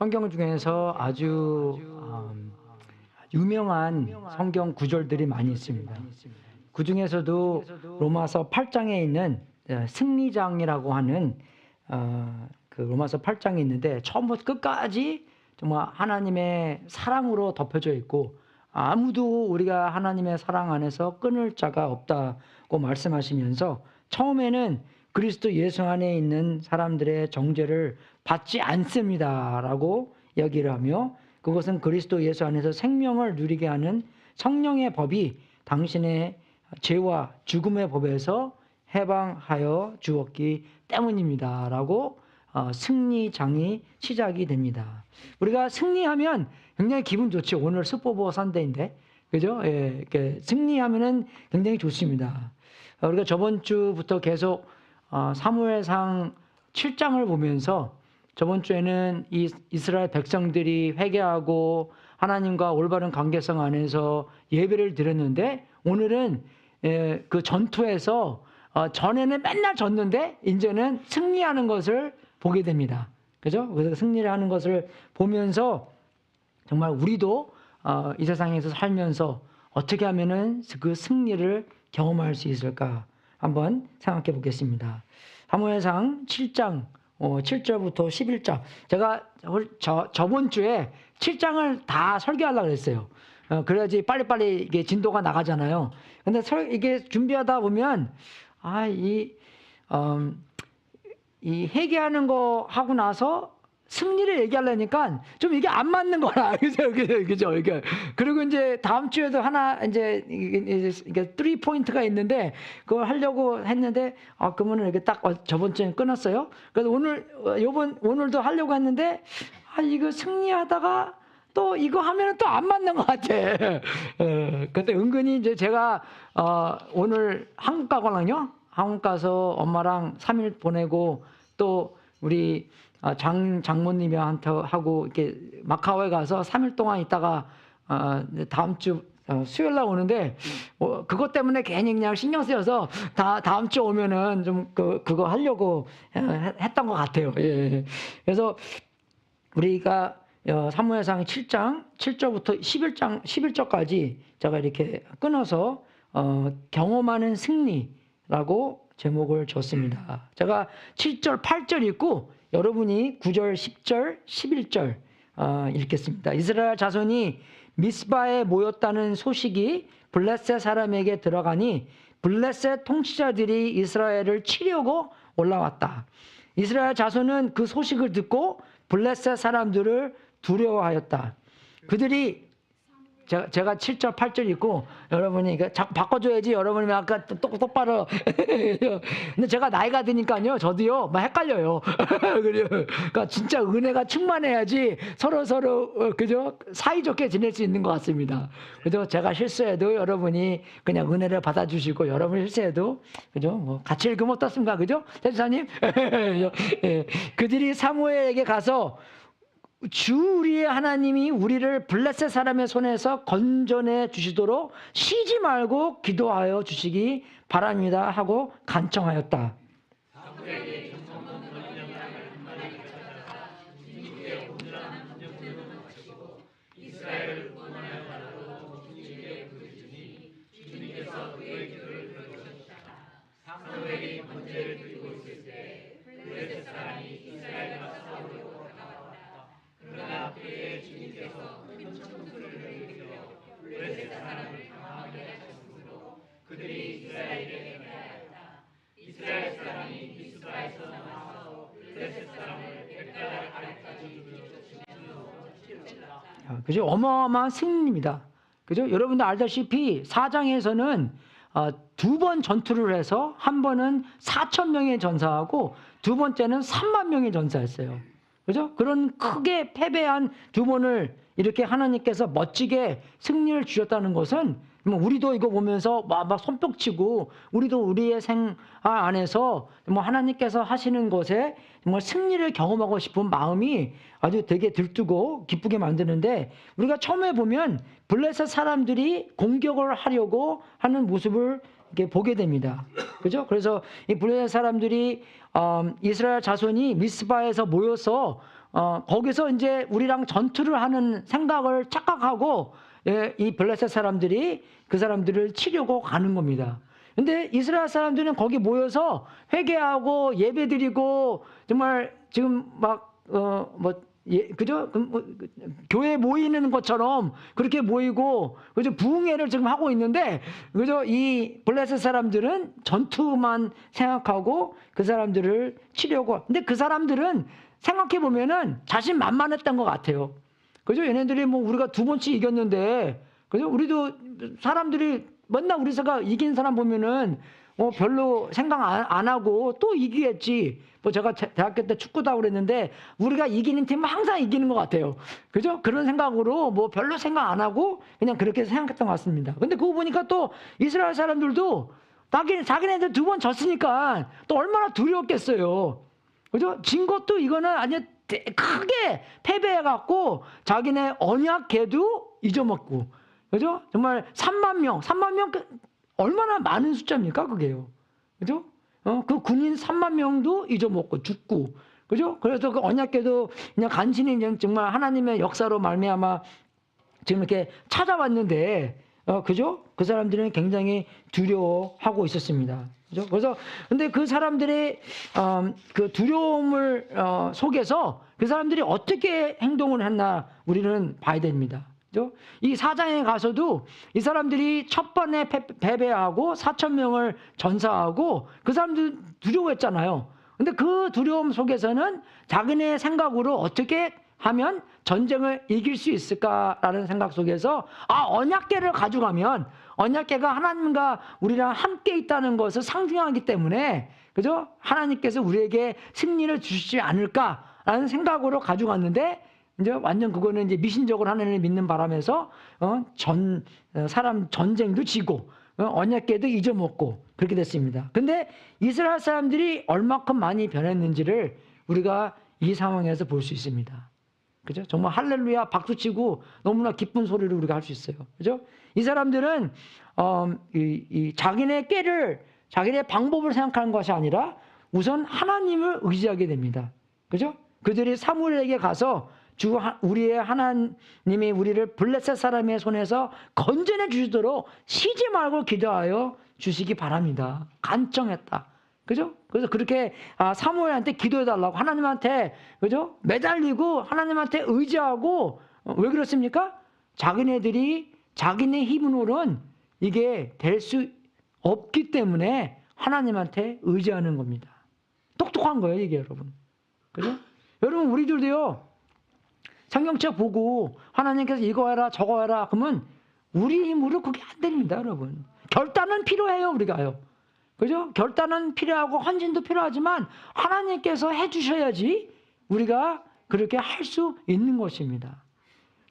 성경 중에서 아주 유명한 성경 구절들이 많이 있습니다. 그 중에서도 로마서 8장에 있는 승리장이라고 하는 그 로마서 8장이 있는데 처음부터 끝까지 정말 하나님의 사랑으로 덮여져 있고 아무도 우리가 하나님의 사랑 안에서 끊을 자가 없다고 말씀하시면서 처음에는 그리스도 예수 안에 있는 사람들의 정죄를 받지 않습니다라고 이야기를 하며 그것은 그리스도 예수 안에서 생명을 누리게 하는 성령의 법이 당신의 죄와 죽음의 법에서 해방하여 주었기 때문입니다라고 승리장이 시작이 됩니다. 우리가 승리하면 굉장히 기분 좋죠. 오늘 슈퍼보울 선데이인데, 그죠? 예, 승리하면은 굉장히 좋습니다. 우리가 저번 주부터 계속 사무엘상 7장을 보면서 저번 주에는 이스라엘 백성들이 회개하고 하나님과 올바른 관계성 안에서 예배를 드렸는데 오늘은 그 전투에서 전에는 맨날 졌는데 이제는 승리하는 것을 보게 됩니다. 그죠? 그래서 승리를 하는 것을 보면서 정말 우리도 이 세상에서 살면서 어떻게 하면은 그 승리를 경험할 수 있을까 한번 생각해 보겠습니다. 사무엘상 7장 7절부터 11장. 제가 저번 주에 7장을 다 설교하려고 그랬어요. 그래야지 빨리빨리 이게 진도가 나가잖아요. 근데 이게 준비하다 보면 이 회개하는 거 하고 나서 승리를 얘기하려니까 좀 이게 안 맞는 거라. 그죠? 그리고 이제 다음 주에도 하나 이제 이게 3포인트가 있는데 그걸 하려고 했는데 그러면은 이렇게 딱 저번 주에 끊었어요. 그래서 오늘도 하려고 했는데 이거 승리하다가 또 이거 하면은 또 안 맞는 것 같아. 그때 은근히 이제 제가 오늘 한국 가거든요. 한국 가서 엄마랑 3일 보내고 또 우리 장모님한테 하고 이렇게 마카오에 가서 3일 동안 있다가 다음 주 수요일 날 오는데 그것 때문에 괜히 그냥 신경 쓰여서 다음 주 오면은 좀 그거 하려고 했던 것 같아요. 예. 그래서 우리가 사무엘상 7장 7절부터 11절까지 제가 이렇게 끊어서 경험하는 승리라고 제목을 줬습니다. 제가 7절 8절 읽고 여러분이 9절 10절 11절 읽겠습니다. 이스라엘 자손이 미스바에 모였다는 소식이 블레셋 사람에게 들어가니 블레셋 통치자들이 이스라엘을 치려고 올라왔다. 이스라엘 자손은 그 소식을 듣고 블레셋 사람들을 두려워하였다. 그들이 제가 7절 8절 읽고 여러분이 자꾸 바꿔줘야지. 여러분이 아까 똑바로 근데 제가 나이가 드니까요 저도요 막 헷갈려요. 그러니까 진짜 은혜가 충만해야지 서로 그죠 사이좋게 지낼 수 있는 것 같습니다. 그죠? 제가 실수해도 여러분이 그냥 은혜를 받아주시고 여러분 실수해도 그죠 뭐 같이 읽으면 어떻습니까? 그죠? 대주사님 그들이 사무엘에게 가서 주 우리의 하나님이 우리를 블레셋 사람의 손에서 건져내 주시도록 쉬지 말고 기도하여 주시기 바랍니다 하고 간청하였다. 그죠? 어마어마한 승리입니다. 그죠? 여러분들 알다시피 4장에서는 두 번 전투를 해서 한 번은 4,000명의 전사하고 두 번째는 3만 명의 전사했어요. 그죠? 그런 크게 패배한 두 번을 이렇게 하나님께서 멋지게 승리를 주셨다는 것은 우리도 이거 보면서 막 손뼉치고 우리도 우리의 생활 안에서 하나님께서 하시는 것에 정말 승리를 경험하고 싶은 마음이 아주 되게 들뜨고 기쁘게 만드는데 우리가 처음에 보면 블레셋 사람들이 공격을 하려고 하는 모습을 이렇게 보게 됩니다. 그죠? 그래서 이 블레셋 사람들이 이스라엘 자손이 미스바에서 모여서 거기서 이제 우리랑 전투를 하는 생각을 착각하고 이 블레셋 사람들이 그 사람들을 치려고 가는 겁니다. 근데 이스라엘 사람들은 거기 모여서 회개하고 예배드리고 정말 지금 막 그죠? 교회 모이는 것처럼 그렇게 모이고 그죠? 부흥회를 지금 하고 있는데 그죠? 이 블레셋 사람들은 전투만 생각하고 그 사람들을 치려고. 근데 그 사람들은 생각해 보면은 자신만만했던 것 같아요. 그죠? 얘네들이 뭐 우리가 2번씩 이겼는데 그죠? 우리도 사람들이 맨날 우리가 이긴 사람 보면은 별로 생각 안 하고 또 이기겠지. 뭐 제가 대학교 때 축구도 하고 그랬는데 우리가 이기는 팀은 항상 이기는 것 같아요. 그죠? 그런 생각으로 뭐 별로 생각 안 하고 그냥 그렇게 생각했던 것 같습니다. 근데 그거 보니까 또 이스라엘 사람들도 자기네들 2번 졌으니까 또 얼마나 두려웠겠어요. 그죠? 진 것도 이거는 아주 크게 패배해갖고 자기네 언약궤도 잊어먹고. 그죠? 정말 3만 명 얼마나 많은 숫자입니까, 그게요. 그죠? 그 군인 3만 명도 잊어먹고 죽고. 그죠? 그래서 그 언약궤도 그냥 간신히 그냥 정말 하나님의 역사로 말미암아 지금 이렇게 찾아왔는데, 그죠? 그 사람들은 굉장히 두려워하고 있었습니다. 그죠? 그래서 근데 그 사람들의 그 두려움을 속에서 그 사람들이 어떻게 행동을 했나 우리는 봐야 됩니다. 이 4장에 가서도 이 사람들이 첫 번에 패배하고 4,000명을 전사하고 그 사람들 두려워했잖아요. 근데 그 두려움 속에서는 자기네 생각으로 어떻게 하면 전쟁을 이길 수 있을까라는 생각 속에서 언약궤를 가져가면 언약궤가 하나님과 우리랑 함께 있다는 것을 상징하기 때문에 그죠? 하나님께서 우리에게 승리를 주시지 않을까라는 생각으로 가져갔는데 이제 완전 그거는 이제 미신적으로 하나님을 믿는 바람에서 사람 전쟁도 지고 언약궤도 잊어먹고 그렇게 됐습니다. 근데 이스라엘 사람들이 얼마큼 많이 변했는지를 우리가 이 상황에서 볼 수 있습니다. 그죠? 정말 할렐루야 박수치고 너무나 기쁜 소리를 우리가 할 수 있어요. 그죠? 이 사람들은 자기네 꾀를 자기네 방법을 생각하는 것이 아니라 우선 하나님을 의지하게 됩니다. 그죠? 그들이 사무엘에게 가서 우리의 하나님이 우리를 블레셋 사람의 손에서 건져내 주시도록 쉬지 말고 기도하여 주시기 바랍니다. 간청했다. 그죠? 그래서 그렇게 사무엘한테 기도해달라고 하나님한테 그죠? 매달리고 하나님한테 의지하고 왜 그렇습니까? 자기네들이 자기네 힘으로는 이게 될 수 없기 때문에 하나님한테 의지하는 겁니다. 똑똑한 거예요, 이게 여러분. 그죠? 여러분 우리들도요. 성경책 보고 하나님께서 이거 해라 저거 해라 그러면 우리 힘으로 그게 안 됩니다, 여러분. 결단은 필요해요, 우리가요. 그죠? 결단은 필요하고 헌신도 필요하지만 하나님께서 해주셔야지 우리가 그렇게 할 수 있는 것입니다.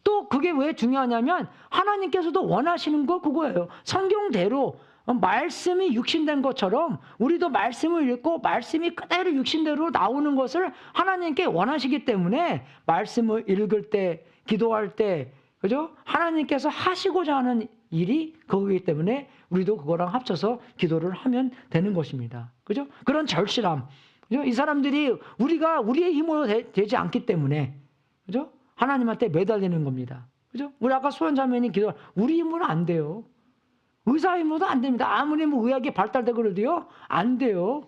또 그게 왜 중요하냐면 하나님께서도 원하시는 거 그거예요. 성경대로 말씀이 육신된 것처럼 우리도 말씀을 읽고 말씀이 그대로 육신대로 나오는 것을 하나님께 원하시기 때문에 말씀을 읽을 때 기도할 때 그죠? 하나님께서 하시고자 하는 일이 그거이기 때문에 우리도 그거랑 합쳐서 기도를 하면 되는 것입니다. 그죠? 그런 절실함. 그죠? 이 사람들이 우리가 우리의 힘으로 되지 않기 때문에 그죠? 하나님한테 매달리는 겁니다. 그죠? 우리 아까 소연자매님 기도 우리 힘으로 안 돼요. 의사 힘으로도 안 됩니다. 아무리 뭐 의학이 발달되고 그래도요, 안 돼요.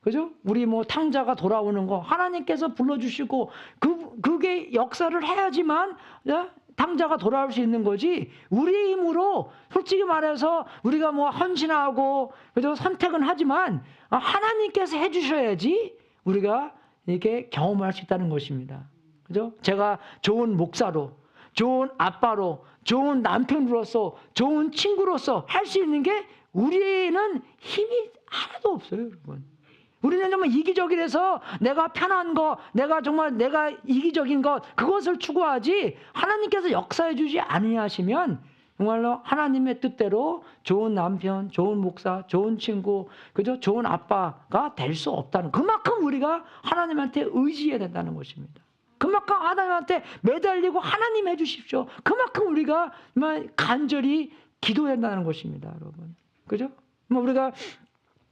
그죠? 우리 뭐 탕자가 돌아오는 거 하나님께서 불러주시고 그게 역사를 해야지만 탕자가 돌아올 수 있는 거지. 우리의 힘으로 솔직히 말해서 우리가 뭐 헌신하고 그죠? 선택은 하지만 하나님께서 해주셔야지 우리가 이렇게 경험할 수 있다는 것입니다. 그죠? 제가 좋은 목사로, 좋은 아빠로, 좋은 남편으로서, 좋은 친구로서 할 수 있는 게 우리는 힘이 하나도 없어요, 여러분. 우리는 정말 이기적이라서 내가 편한 거, 내가 이기적인 것, 그것을 추구하지 하나님께서 역사해 주지 아니하시면 정말로 하나님의 뜻대로 좋은 남편, 좋은 목사, 좋은 친구, 그죠? 좋은 아빠가 될 수 없다는 그만큼 우리가 하나님한테 의지해야 된다는 것입니다. 그만큼 하나님한테 매달리고 하나님 해주십시오. 그만큼 우리가 간절히 기도해야 한다는 것입니다, 여러분. 그죠? 우리가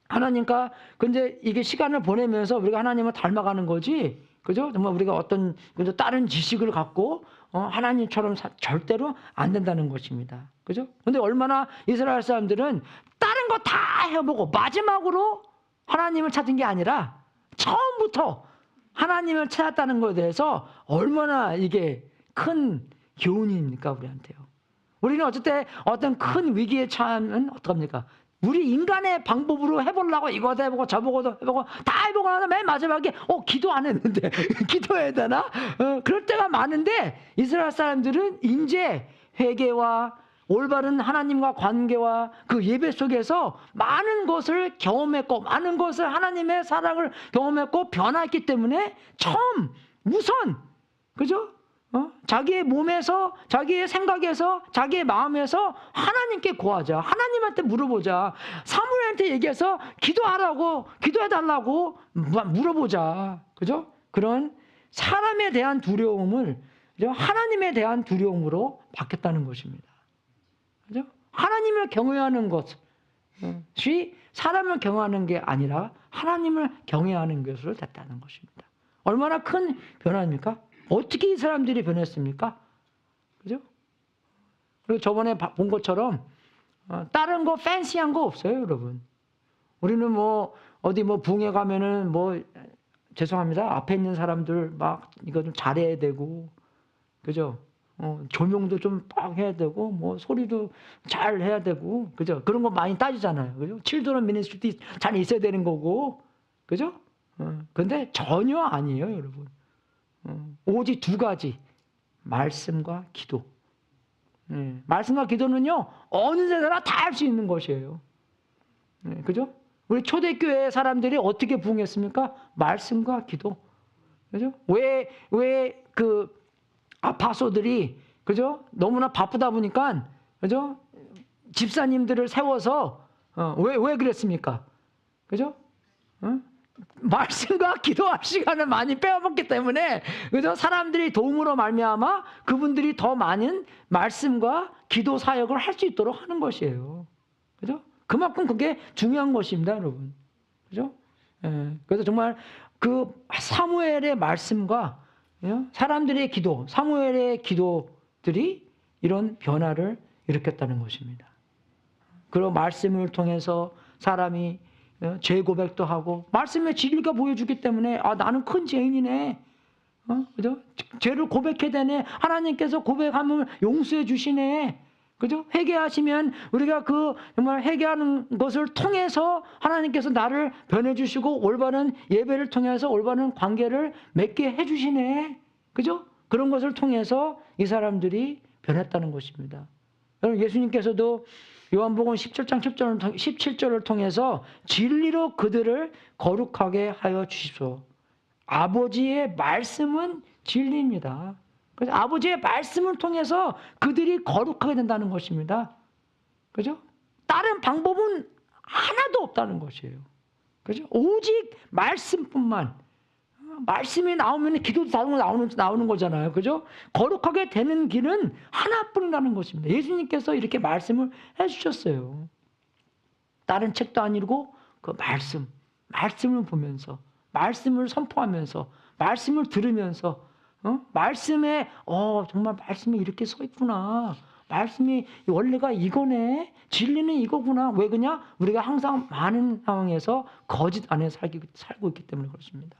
하나님과 근데 이게 시간을 보내면서 우리가 하나님을 닮아가는 거지 그죠? 정말 우리가 어떤 다른 지식을 갖고 하나님처럼 절대로 안 된다는 것입니다. 그죠? 근데 얼마나 이스라엘 사람들은 다른 거 다 해보고 마지막으로 하나님을 찾은 게 아니라 처음부터 하나님을 찾았다는 것에 대해서 얼마나 이게 큰 교훈입니까, 우리한테요. 우리는 어쨌든 어떤 큰 위기에 처하면 어떡합니까? 우리 인간의 방법으로 해보려고 이것도 해보고 저보고도 해보고 다 해보고 나서 맨 마지막에 기도 안 했는데 기도해야 되나? 그럴 때가 많은데 이스라엘 사람들은 이제 회개와 올바른 하나님과 관계와 그 예배 속에서 많은 것을 경험했고 많은 것을 하나님의 사랑을 경험했고 변화했기 때문에 처음 우선 그죠? 자기의 몸에서 자기의 생각에서 자기의 마음에서 하나님께 구하자. 하나님한테 물어보자. 사무엘한테 얘기해서 기도하라고 기도해달라고 물어보자. 그죠? 그런 사람에 대한 두려움을 하나님에 대한 두려움으로 바뀌었다는 것입니다. 그죠? 하나님을 경외하는 것이 사람을 경외하는 게 아니라 하나님을 경외하는 것으로 됐다는 것입니다. 얼마나 큰 변화입니까? 어떻게 이 사람들이 변했습니까? 그죠? 그리고 저번에 본 것처럼 다른 거 팬시한 거 없어요, 여러분. 우리는 뭐 어디 뭐 붕에 가면은 뭐 죄송합니다. 앞에 있는 사람들 막 이거 좀 잘해야 되고, 그죠? 조명도 좀 빡 해야 되고, 뭐 소리도 잘 해야 되고, 그죠? 그런 거 많이 따지잖아요, 그죠? 칠드런 미니스트리도 잘 있어야 되는 거고, 그죠? 근데 전혀 아니에요, 여러분. 오직 두 가지, 말씀과 기도. 말씀과 기도는요 어느 데나 다 할 수 있는 것이에요. 그죠? 우리 초대교회 사람들이 어떻게 부흥했습니까? 말씀과 기도. 그죠? 왜 그 아파소들이 그죠? 너무나 바쁘다 보니까 그죠? 집사님들을 세워서 왜 그랬습니까? 그죠? 말씀과 기도할 시간을 많이 빼앗았기 때문에 그죠? 사람들이 도움으로 말미암아 그분들이 더 많은 말씀과 기도 사역을 할 수 있도록 하는 것이에요. 그죠? 그만큼 그게 중요한 것입니다, 여러분. 그죠? 그래서 정말 그 사무엘의 말씀과 사람들의 기도, 사무엘의 기도들이 이런 변화를 일으켰다는 것입니다. 그런 말씀을 통해서 사람이 죄 고백도 하고 말씀의 진리가 보여주기 때문에 나는 큰 죄인이네. 그죠? 죄를 고백해야 되네. 하나님께서 고백하면 용서해 주시네. 그죠? 회개하시면 우리가 그 정말 회개하는 것을 통해서 하나님께서 나를 변해 주시고 올바른 예배를 통해서 올바른 관계를 맺게 해 주시네. 그죠? 그런 것을 통해서 이 사람들이 변했다는 것입니다. 여러분 예수님께서도 요한복음 17장 17절을 통해서 진리로 그들을 거룩하게 하여 주십시오. 아버지의 말씀은 진리입니다. 그래서 아버지의 말씀을 통해서 그들이 거룩하게 된다는 것입니다. 그죠? 다른 방법은 하나도 없다는 것이에요. 그죠? 오직 말씀뿐만. 말씀이 나오면 기도도 나오는 거잖아요. 그죠? 거룩하게 되는 길은 하나뿐이라는 것입니다. 예수님께서 이렇게 말씀을 해주셨어요. 다른 책도 아니고 그 말씀을 보면서, 말씀을 선포하면서, 말씀을 들으면서, 말씀에 정말 말씀이 이렇게 써 있구나. 말씀이 원래가 이거네. 진리는 이거구나. 왜 그냥 우리가 항상 많은 상황에서 거짓 안에 살고 있기 때문에 그렇습니다.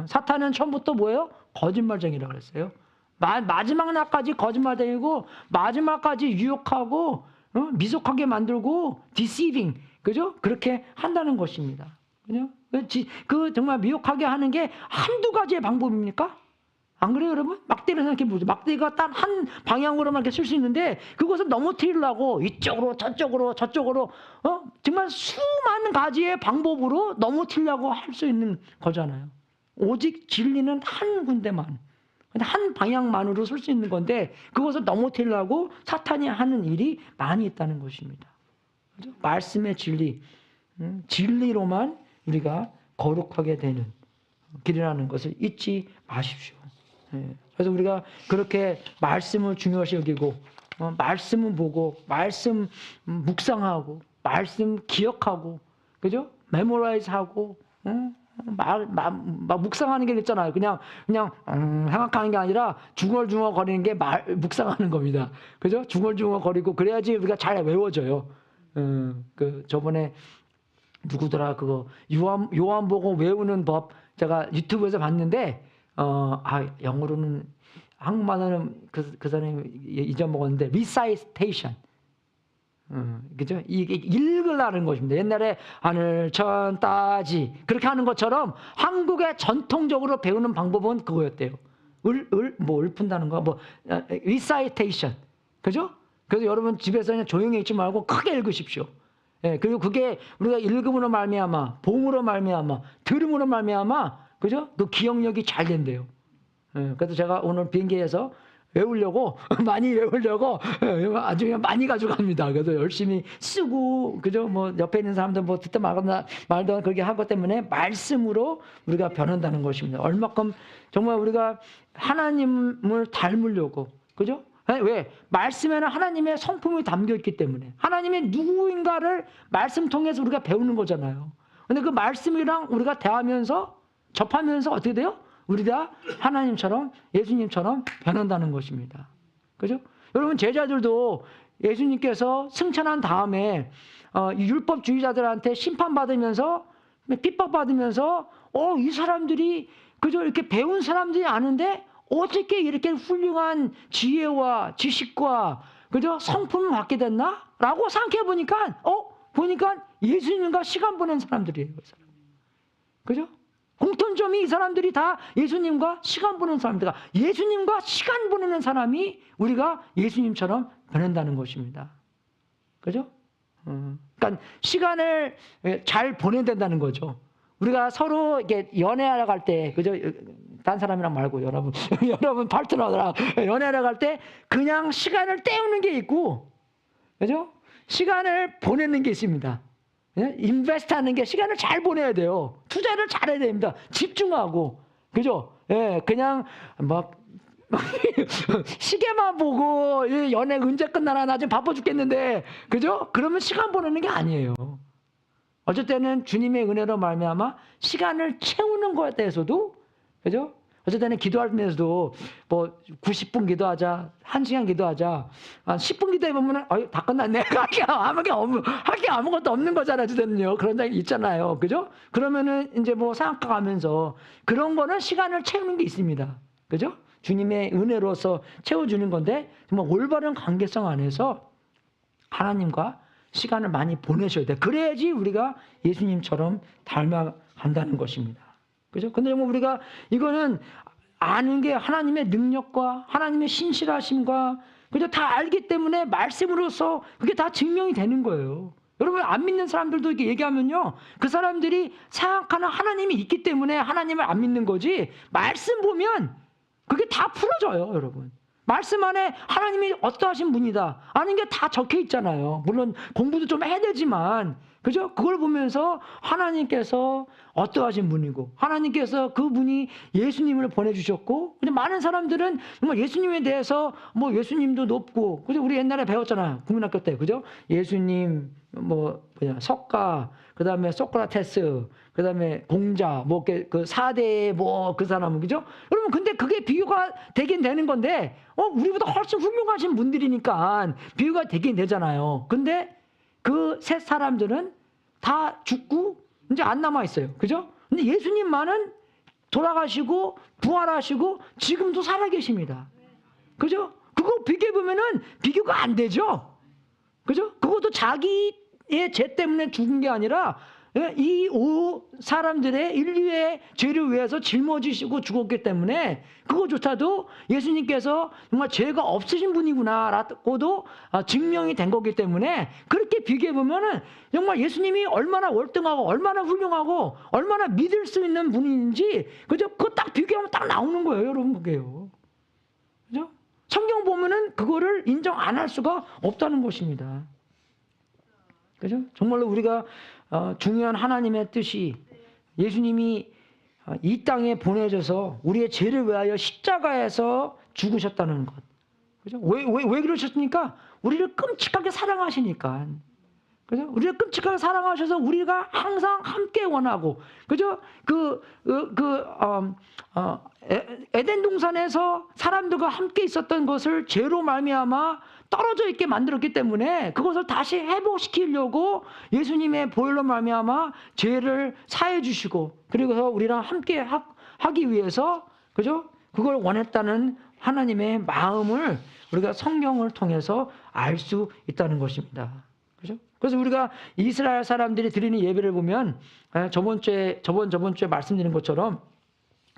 사탄은 처음부터 뭐예요? 거짓말쟁이라고 그랬어요. 마지막 날까지 거짓말쟁이고 마지막까지 유혹하고 미혹하게 만들고 deceiving, 그죠? 그렇게 한다는 것입니다. 그죠? 그 정말 미혹하게 하는 게 한두 가지의 방법입니까? 안 그래요, 여러분? 막대를 생각해 보죠. 막대가 딱 한 방향으로만 이렇게 쓸 수 있는데 그것을 넘어뜨리려고 이쪽으로 저쪽으로 정말 수많은 가지의 방법으로 넘어뜨리려고 할 수 있는 거잖아요. 오직 진리는 한 군데만, 한 방향만으로 쓸 수 있는 건데 그것을 넘어뜨리려고 사탄이 하는 일이 많이 있다는 것입니다. 그렇죠? 말씀의 진리, 진리로만 우리가 거룩하게 되는 길이라는 것을 잊지 마십시오. 그래서 우리가 그렇게 말씀을 중요시 여기고 말씀을 보고 말씀 묵상하고 말씀 기억하고 그죠? 메모라이즈하고 막 묵상하는 게 있잖아요. 그냥 생각하는 게 아니라 중얼중얼 거리는 게 묵상하는 겁니다. 그죠? 중얼중얼 거리고 그래야지 우리가 잘 외워져요. 그 저번에 누구더라 그거 요한복음 외우는 법 제가 유튜브에서 봤는데 영어로는 한국말로는 그 사람이 잊어먹었는데 리사이테이션. 그죠? 이게 읽으라는 것입니다. 옛날에 하늘 천 따지 그렇게 하는 것처럼 한국의 전통적으로 배우는 방법은 그거였대요. 을 푼다는 거, recitation. 그죠? 그래서 여러분 집에서 그냥 조용히 읽지 말고 크게 읽으십시오. 예, 그리고 그게 우리가 읽음으로 말미암아, 봉으로 말미암아, 들음으로 말미암아, 그죠? 그 기억력이 잘 된대요. 예, 그래서 제가 오늘 비행기에서 외우려고 많이 외우려고 아주 그냥 많이 가져갑니다. 그래서 열심히 쓰고 그죠? 뭐 옆에 있는 사람들 뭐 듣다 말도 그렇게 하기 때문에 말씀으로 우리가 변한다는 것입니다. 얼마큼 정말 우리가 하나님을 닮으려고 그죠? 왜? 말씀에는 하나님의 성품이 담겨 있기 때문에 하나님의 누구인가를 말씀 통해서 우리가 배우는 거잖아요. 근데 그 말씀이랑 우리가 대하면서 접하면서 어떻게 돼요? 우리가 하나님처럼 예수님처럼 변한다는 것입니다. 그죠? 여러분 제자들도 예수님께서 승천한 다음에 율법주의자들한테 심판받으면서 핍박받으면서 이 사람들이 그죠? 이렇게 배운 사람들이 아는데 어떻게 이렇게 훌륭한 지혜와 지식과 그죠? 성품을 갖게 됐나? 라고 생각해 보니까 보니까 예수님과 시간 보낸 사람들이에요. 그 사람. 그죠? 공통점이 이 사람들이 다 예수님과 시간 보내는 사람들이다. 예수님과 시간 보내는 사람이 우리가 예수님처럼 변한다는 것입니다. 그죠? 그러니까 시간을 잘 보내야 된다는 거죠. 우리가 서로 이렇게 연애하러 갈 때, 그죠? 딴 사람이랑 말고 여러분 파트너랑 연애하러 갈 때 그냥 시간을 때우는 게 있고, 그죠? 시간을 보내는 게 있습니다. 인베스트 하는 게 시간을 잘 보내야 돼요. 투자를 잘해야 됩니다. 집중하고. 그죠? 예, 그냥 막 시계만 보고 연애 언제 끝나나 나 지금 바빠 죽겠는데. 그죠? 그러면 시간 보내는 게 아니에요. 어쩔 때는 주님의 은혜로 말미암아 시간을 채우는 것에 대해서도 그죠? 어쩔 때는 기도하면서도 90분 기도하자, 1시간 기도하자, 10분 기도해보면 다 끝났네. 할 게 아무것도 없는 거잖아요. 어쩔 때는요. 그런 적 있잖아요. 그죠? 그러면은 이제 생각하면서 그런 거는 시간을 채우는 게 있습니다. 그죠? 주님의 은혜로서 채워주는 건데 정말 올바른 관계성 안에서 하나님과 시간을 많이 보내셔야 돼. 그래야지 우리가 예수님처럼 닮아간다는 것입니다. 그죠? 근데 우리가 이거는 아는 게 하나님의 능력과 하나님의 신실하심과 그죠? 다 알기 때문에 말씀으로서 그게 다 증명이 되는 거예요. 여러분 안 믿는 사람들도 이렇게 얘기하면요. 그 사람들이 생각하는 하나님이 있기 때문에 하나님을 안 믿는 거지. 말씀 보면 그게 다 풀어져요, 여러분. 말씀 안에 하나님이 어떠하신 분이다. 아는 게 다 적혀 있잖아요. 물론 공부도 좀 해야 되지만 그죠? 그걸 보면서 하나님께서 어떠하신 분이고 하나님께서 그분이 예수님을 보내주셨고 근데 많은 사람들은 정말 예수님에 대해서 예수님도 높고 그죠? 우리 옛날에 배웠잖아요. 국민학교 때 그죠? 예수님 석가 그다음에 소크라테스 그다음에 공자 그 4대 그 사람은 그죠? 여러분 근데 그게 비교가 되긴 되는 건데 우리보다 훨씬 훌륭하신 분들이니까 비교가 되긴 되잖아요. 근데 그 세 사람들은 다 죽고 이제 안 남아 있어요. 그죠? 근데 예수님만은 돌아가시고 부활하시고 지금도 살아 계십니다. 그죠? 그거 비교해 보면은 비교가 안 되죠. 그죠? 그것도 자기의 죄 때문에 죽은 게 아니라 이 사람들의 인류의 죄를 위해서 짊어지시고 죽었기 때문에 그거조차도 예수님께서 정말 죄가 없으신 분이구나라고도 증명이 된 거기 때문에 그렇게 비교해 보면은 정말 예수님이 얼마나 월등하고 얼마나 훌륭하고 얼마나 믿을 수 있는 분인지 그죠? 그거 딱 비교하면 딱 나오는 거예요, 여러분 그게요. 그죠? 성경 보면은 그거를 인정 안 할 수가 없다는 것입니다. 그죠? 정말로 우리가 중요한 하나님의 뜻이 예수님이 이 땅에 보내져서 우리의 죄를 위하여 십자가에서 죽으셨다는 것. 그죠? 왜 그러셨습니까? 우리를 끔찍하게 사랑하시니까. 그죠? 우리를 끔찍하게 사랑하셔서 우리가 항상 함께 원하고, 그죠? 에덴 동산에서 사람들과 함께 있었던 것을 죄로 말미암아 떨어져 있게 만들었기 때문에 그것을 다시 회복시키려고 예수님의 보혈로 말미암아 죄를 사해 주시고, 그리고서 우리랑 함께 하기 위해서, 그죠? 그걸 원했다는 하나님의 마음을 우리가 성경을 통해서 알 수 있다는 것입니다. 그죠? 그래서 우리가 이스라엘 사람들이 드리는 예배를 보면 저번 주에 말씀드린 것처럼,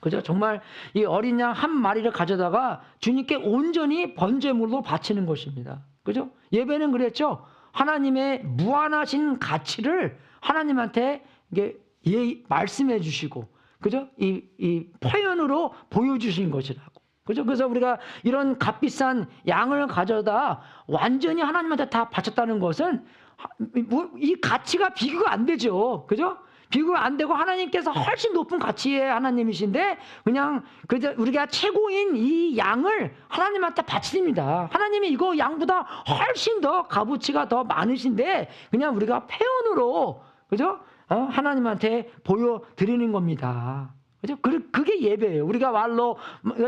그죠? 정말 이 어린 양 한 마리를 가져다가 주님께 온전히 번제물로 바치는 것입니다. 그죠? 예배는 그랬죠. 하나님의 무한하신 가치를 하나님한테 이게 말씀해 주시고, 그죠? 이 표현으로 보여주신 것이라고. 그죠? 그래서 우리가 이런 값비싼 양을 가져다 완전히 하나님한테 다 바쳤다는 것은 이 가치가 비교가 안 되죠. 그죠? 비교가 안 되고 하나님께서 훨씬 높은 가치의 하나님이신데 그냥 우리가 최고인 이 양을 하나님한테 바칩니다. 하나님이 이거 양보다 훨씬 더 값어치가 더 많으신데 그냥 우리가 표현으로, 그죠? 하나님한테 보여드리는 겁니다. 그죠? 그게 예배예요. 우리가 말로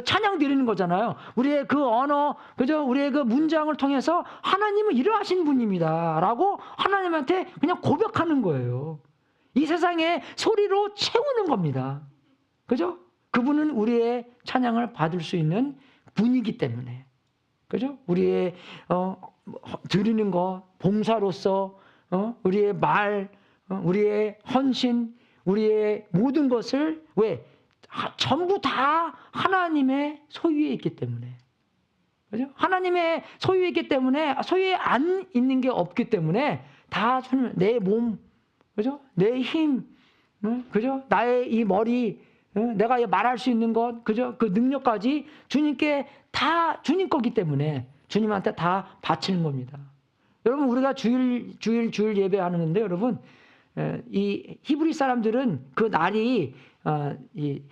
찬양 드리는 거잖아요. 우리의 그 언어, 그죠? 우리의 그 문장을 통해서 하나님은 이러하신 분입니다. 라고 하나님한테 그냥 고백하는 거예요. 이 세상에 소리로 채우는 겁니다. 그죠? 그분은 우리의 찬양을 받을 수 있는 분이기 때문에. 그죠? 우리의, 드리는 것, 봉사로서, 우리의 말, 우리의 헌신, 우리의 모든 것을 전부 다 하나님의 소유에 있기 때문에. 그죠? 하나님의 소유에 있기 때문에, 소유에 안 있는 게 없기 때문에 다 내 몸, 그죠? 내 힘, 그죠? 나의 이 머리, 내가 말할 수 있는 것, 그죠? 그 능력까지 주님께 다 주님 거기 때문에 주님한테 다 바치는 겁니다. 여러분, 우리가 주일 예배하는 건데, 여러분, 이 히브리 사람들은 그 날이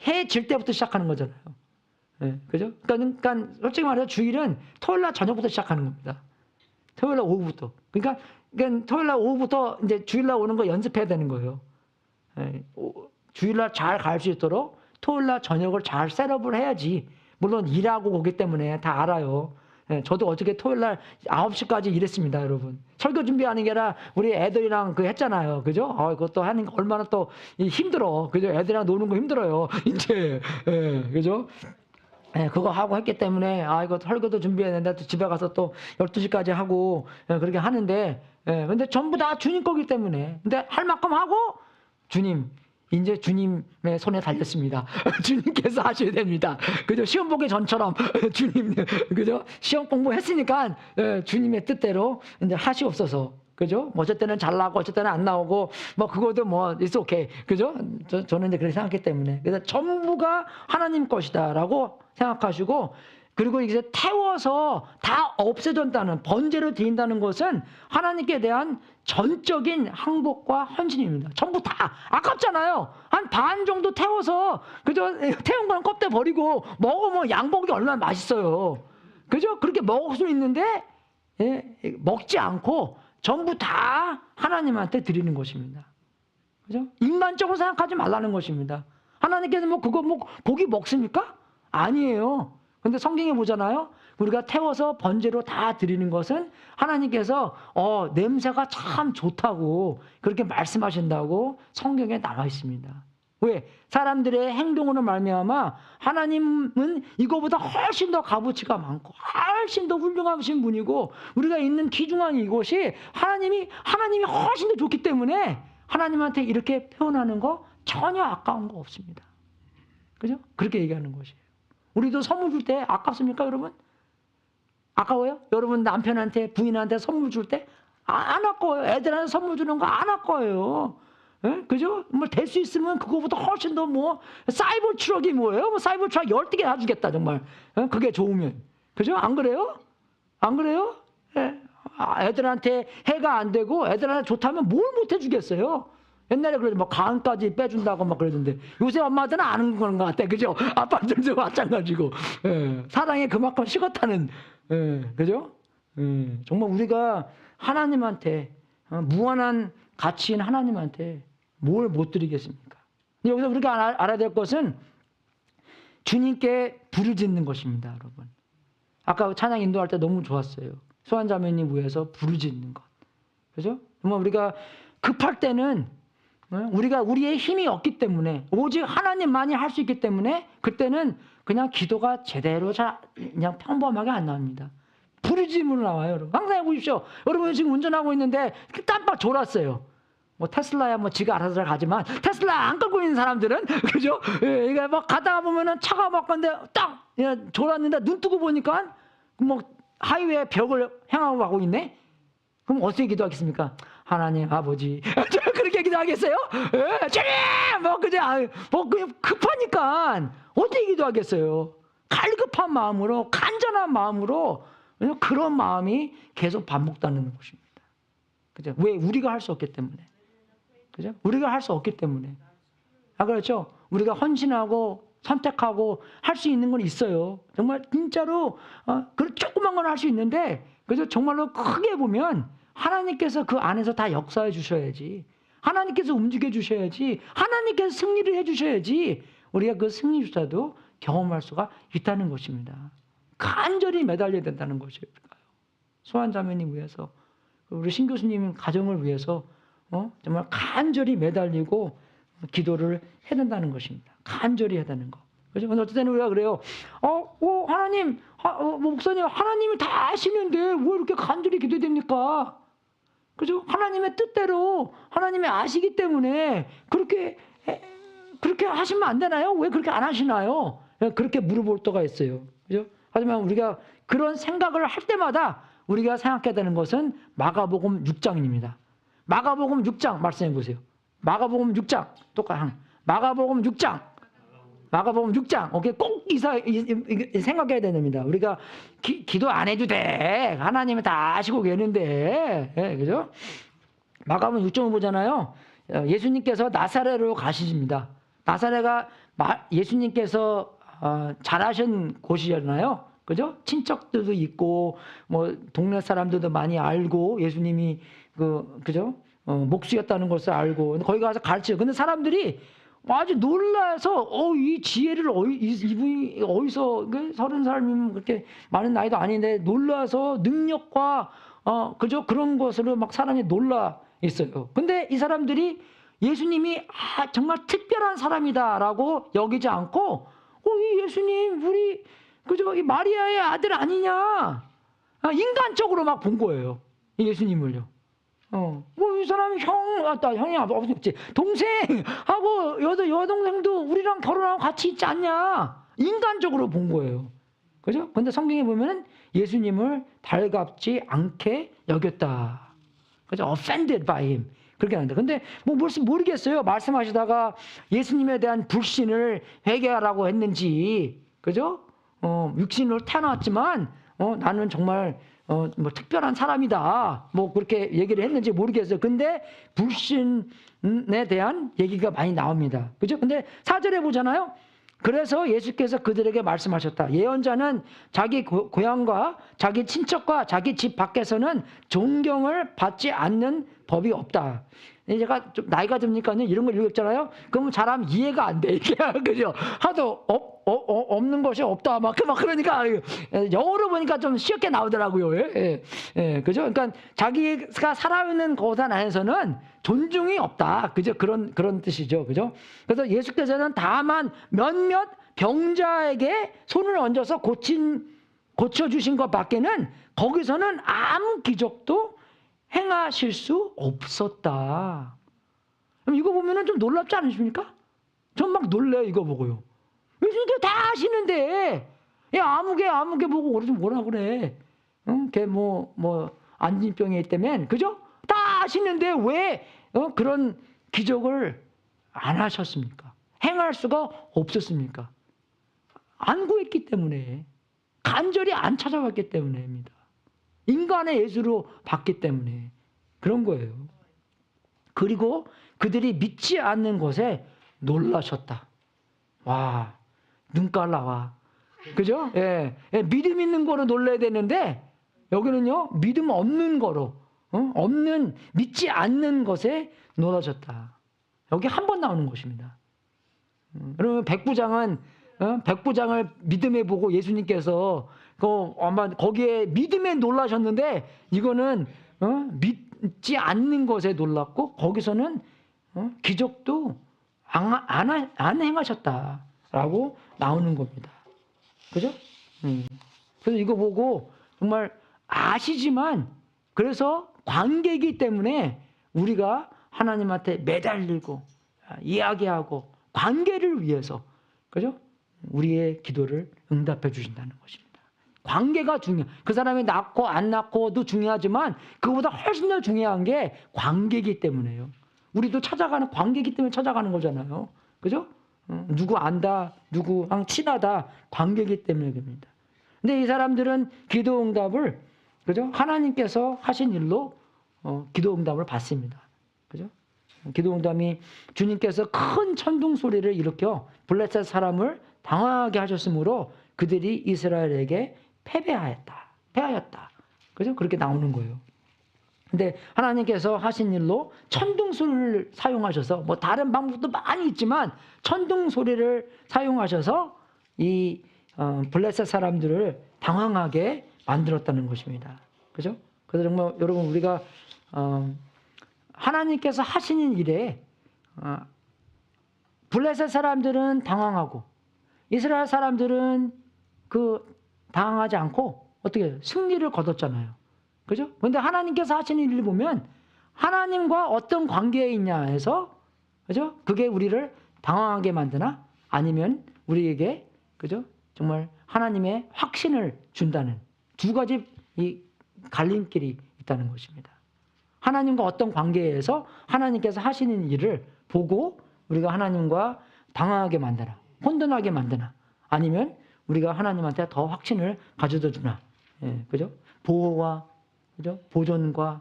해 질 때부터 시작하는 거잖아요. 그죠? 그러니까 솔직히 말해서 주일은 토요일 날 저녁부터 시작하는 겁니다. 토요일 날 오후부터. 그러니까 토요일 날 오후부터 이제 주일 날 오는 거 연습해야 되는 거예요. 주일 날 잘 갈 수 있도록 토요일 날 저녁을 잘 셋업을 해야지. 물론 일하고 오기 때문에 다 알아요. 저도 어저께 토요일 날 9시까지 일했습니다, 여러분. 설교 준비하는 게 아니라 우리 애들이랑 했잖아요. 그죠? 그것도 하는 게 얼마나 또 힘들어. 그죠? 애들이랑 노는 거 힘들어요. 이제. 그죠? 그거 하고 했기 때문에, 이거 설교도 준비했는데 또 집에 가서 또 12시까지 하고, 그렇게 하는데, 근데 전부 다 주님 거기 때문에. 근데 할 만큼 하고, 주님, 이제 주님의 손에 달렸습니다. 주님께서 하셔야 됩니다. 그죠? 시험 보기 전처럼 주님, 그죠? 시험 공부했으니까 주님의 뜻대로 이제 하시옵소서. 그죠? 어쩔 때는 잘 나오고 어쩔 때는 안 나오고 그것도 it's okay. 그죠? 저는 이제 그렇게 생각했기 때문에. 그래서 전부가 하나님 것이다라고 생각하시고, 그리고 이제 태워서 다 없애준다는, 번제로 드린다는 것은 하나님께 대한 전적인 항복과 헌신입니다. 전부 다 아깝잖아요. 한 반 정도 태워서, 그죠? 태운 건 껍데 버리고 먹으면 양복이 얼마나 맛있어요. 그죠? 그렇게 먹을 수 있는데 먹지 않고 전부 다 하나님한테 드리는 것입니다. 그죠? 인간적으로 생각하지 말라는 것입니다. 하나님께서 그거 고기 먹습니까? 아니에요. 근데 성경에 보잖아요. 우리가 태워서 번제로 다 드리는 것은 하나님께서 냄새가 참 좋다고 그렇게 말씀하신다고 성경에 나와 있습니다. 왜? 사람들의 행동으로 말미암아 하나님은 이거보다 훨씬 더 값어치가 많고 훨씬 더 훌륭하신 분이고, 우리가 있는 귀중한 이곳이 하나님이 훨씬 더 좋기 때문에 하나님한테 이렇게 표현하는 거 전혀 아까운 거 없습니다. 그죠? 그렇게 얘기하는 것이에요. 우리도 선물 줄 때 아깝습니까, 여러분? 아까워요? 여러분 남편한테, 부인한테 선물 줄 때 안 아까워요. 애들한테 선물 주는 거 안 아까워요. 그죠? 될 수 있으면 그거보다 훨씬 더 사이버 트럭이 뭐예요? 사이버 트럭 10개 다 주겠다, 정말. 그게 좋으면. 그죠? 안 그래요? 안 그래요? 애들한테 해가 안 되고 애들한테 좋다면 뭘 못 해주겠어요? 옛날에 그러지 가은까지 빼준다고 그러던데, 요새 엄마들은 아는 것 같아. 그죠? 아빠들도 마찬가지고. 사랑이 그만큼 식었다는. 그죠? 정말 우리가 하나님한테 무한한 가치인 하나님한테 뭘 못 드리겠습니까? 여기서 우리가 알아야 될 것은 주님께 부르짖는 것입니다, 여러분. 아까 찬양 인도할 때 너무 좋았어요. 소환자매님 위해서 부르짖는 것. 그죠? 정말 우리가 급할 때는 우리가 우리의 힘이 없기 때문에 오직 하나님만이 할 수 있기 때문에 그때는 그냥 기도가 제대로 그냥 평범하게 안 나옵니다. 부르짖음으로 나와요, 여러분. 항상 해보십시오. 여러분 지금 운전하고 있는데 깜빡 졸았어요. 뭐 테슬라야 뭐 지가 알아서 가지만 테슬라 안 끌고 있는 사람들은 그죠? 예, 이게 막 가다가 보면은 차가 막 건데 딱 졸았는데 눈 뜨고 보니까 뭐 하이웨이 벽을 향하고 가고 있네. 그럼 어떻게 기도하겠습니까? 하나님 아버지 그렇게 기도하겠어요? 예, 주님 뭐 그제 뭐 그냥 급하니까 어떻게 기도하겠어요? 갈급한 마음으로 간절한 마음으로 그런 마음이 계속 반복되는 것입니다. 그죠? 왜? 우리가 할 수 없기 때문에. 그죠? 우리가 할 수 없기 때문에. 그렇죠? 우리가 헌신하고 선택하고 할 수 있는 건 있어요. 정말 진짜로 그 조그만 건 할 수 있는데 그죠? 정말로 크게 보면 하나님께서 그 안에서 다 역사해 주셔야지. 하나님께서 움직여 주셔야지. 하나님께서 승리를 해 주셔야지. 우리가 그 승리조차도 경험할 수가 있다는 것입니다. 간절히 매달려야 된다는 것이에요. 소환자매님 위해서 우리 신 교수님 가정을 위해서 정말 간절히 매달리고 기도를 해야 된다는 것입니다. 간절히 해야 되는 거. 그죠? 근데 어떤 때는 우리가 그래요. 하나님, 목사님, 하나님이 다 아시는데 왜 이렇게 간절히 기도됩니까? 그죠? 하나님의 뜻대로 하나님이 아시기 때문에 그렇게 하시면 안 되나요? 왜 그렇게 안 하시나요? 그렇게 물어볼 때가 있어요. 그죠? 하지만 우리가 그런 생각을 할 때마다 우리가 생각해야 되는 것은 마가복음 6장입니다. 마가복음 6장 말씀해 보세요. 마가복음 6장 똑같아. 마가복음 6장. 마가복음 6장. 오케이, 꼭 생각해야 됩니다. 우리가 기도 안 해도 돼. 하나님은 다 아시고 계는데, 그죠? 마가복음 6장을 보잖아요. 예수님께서 나사렛으로 가시십니다. 나사렛가 예수님께서 자라신 곳이잖아요. 그죠? 친척들도 있고, 뭐, 동네 사람들도 많이 알고, 예수님이 그죠? 목수였다는 것을 알고, 거기 가서 가르쳐요. 근데 사람들이 아주 놀라서, 이 지혜를 이분이 어디서, 30살이면 그렇게 많은 나이도 아닌데, 놀라서 능력과, 그죠? 그런 것으로 막 사람이 놀라 있어요. 근데 이 사람들이 예수님이 정말 특별한 사람이다라고 여기지 않고, 이 예수님, 우리, 그죠? 이 마리아의 아들 아니냐? 인간적으로 막 본 거예요. 이 예수님을요. 이 사람이 형이 없지. 동생하고 여동생도 우리랑 결혼하고 같이 있지 않냐? 인간적으로 본 거예요. 그죠? 근데 성경에 보면은 예수님을 달갑지 않게 여겼다. 그죠? offended by him. 그렇게 하는데. 근데 모르겠어요. 말씀하시다가 예수님에 대한 불신을 회개하라고 했는지. 그죠? 육신으로 태어났지만, 나는 정말, 뭐 특별한 사람이다. 뭐 그렇게 얘기를 했는지 모르겠어요. 근데 불신에 대한 얘기가 많이 나옵니다. 그죠? 근데 4절에 보잖아요. 그래서 예수께서 그들에게 말씀하셨다. 예언자는 자기 고향과 자기 친척과 자기 집 밖에서는 존경을 받지 않는 법이 없다. 제가 좀 나이가 드니까 이런 걸 읽었잖아요. 그러면 잘하면 이해가 안 돼. 그죠? 하도 없는 것이 없다. 막 그러니까 영어로 보니까 좀 쉽게 나오더라고요. 그죠? 그러니까 자기가 살아있는 곳 안에서는 존중이 없다. 그죠? 그런 뜻이죠. 그죠? 그래서 예수께서는 다만 몇몇 병자에게 손을 얹어서 고쳐주신 것 밖에는 거기서는 아무 기적도 행하실 수 없었다. 그럼 이거 보면은 좀 놀랍지 않으십니까? 전 막 놀래요, 이거 보고요. 예수님께 다 아시는데, 야, 아무개 보고 뭐라 그래. 걔 안진병에 있다면, 그죠? 다 아시는데 왜, 그런 기적을 안 하셨습니까? 행할 수가 없었습니까? 안 구했기 때문에, 간절히 안 찾아왔기 때문에입니다. 인간의 예수로 봤기 때문에 그런 거예요. 그리고 그들이 믿지 않는 것에 놀라셨다. 와, 눈깔 나와. 그죠? 믿음 있는 거로 놀라야 되는데 여기는요, 믿음 없는 거로 없는 믿지 않는 것에 놀라셨다. 여기 한 번 나오는 것입니다. 그러면 백부장은 백부장을 믿음에 보고 예수님께서 아마 거기에 믿음에 놀라셨는데 이거는 믿지 않는 것에 놀랐고 거기서는 기적도 안 행하셨다라고 나오는 겁니다. 그죠? 그래서 이거 보고 정말 아시지만 그래서 관계이기 때문에 우리가 하나님한테 매달리고 이야기하고 관계를 위해서 그죠? 우리의 기도를 응답해 주신다는 것입니다. 관계가 중요해. 그 사람이 낳고 안 낳고도 중요하지만 그거보다 훨씬 더 중요한 게 관계이기 때문에요. 우리도 찾아가는 관계이기 때문에 찾아가는 거잖아요. 그죠? 누구 안다, 누구랑 친하다, 관계이기 때문에 됩니다. 근데 이 사람들은 기도 응답을 그죠? 하나님께서 하신 일로 기도 응답을 받습니다. 그죠? 기도 응답이 주님께서 큰 천둥 소리를 일으켜 블레셋 사람을 당황하게 하셨으므로 그들이 이스라엘에게 패하였다. 그죠? 그렇게 나오는 거예요. 근데 하나님께서 하신 일로 천둥 소리를 사용하셔서 뭐 다른 방법도 많이 있지만 천둥 소리를 사용하셔서 이 블레셋 사람들을 당황하게 만들었다는 것입니다. 그죠? 그래서 정말 여러분 우리가 하나님께서 하시는 일에 블레셋 사람들은 당황하고 이스라엘 사람들은 당황하지 않고 어떻게 승리를 거뒀잖아요. 그죠? 그런데 하나님께서 하시는 일을 보면 하나님과 어떤 관계에 있냐 해서 그죠? 그게 우리를 당황하게 만드나 아니면 우리에게 그죠? 정말 하나님의 확신을 준다는 두 가지 이 갈림길이 있다는 것입니다. 하나님과 어떤 관계에서 하나님께서 하시는 일을 보고 우리가 하나님과 당황하게 만드나 혼돈하게 만드나 아니면 우리가 하나님한테 더 확신을 가져다 주나 그죠? 보호와 그죠? 보존과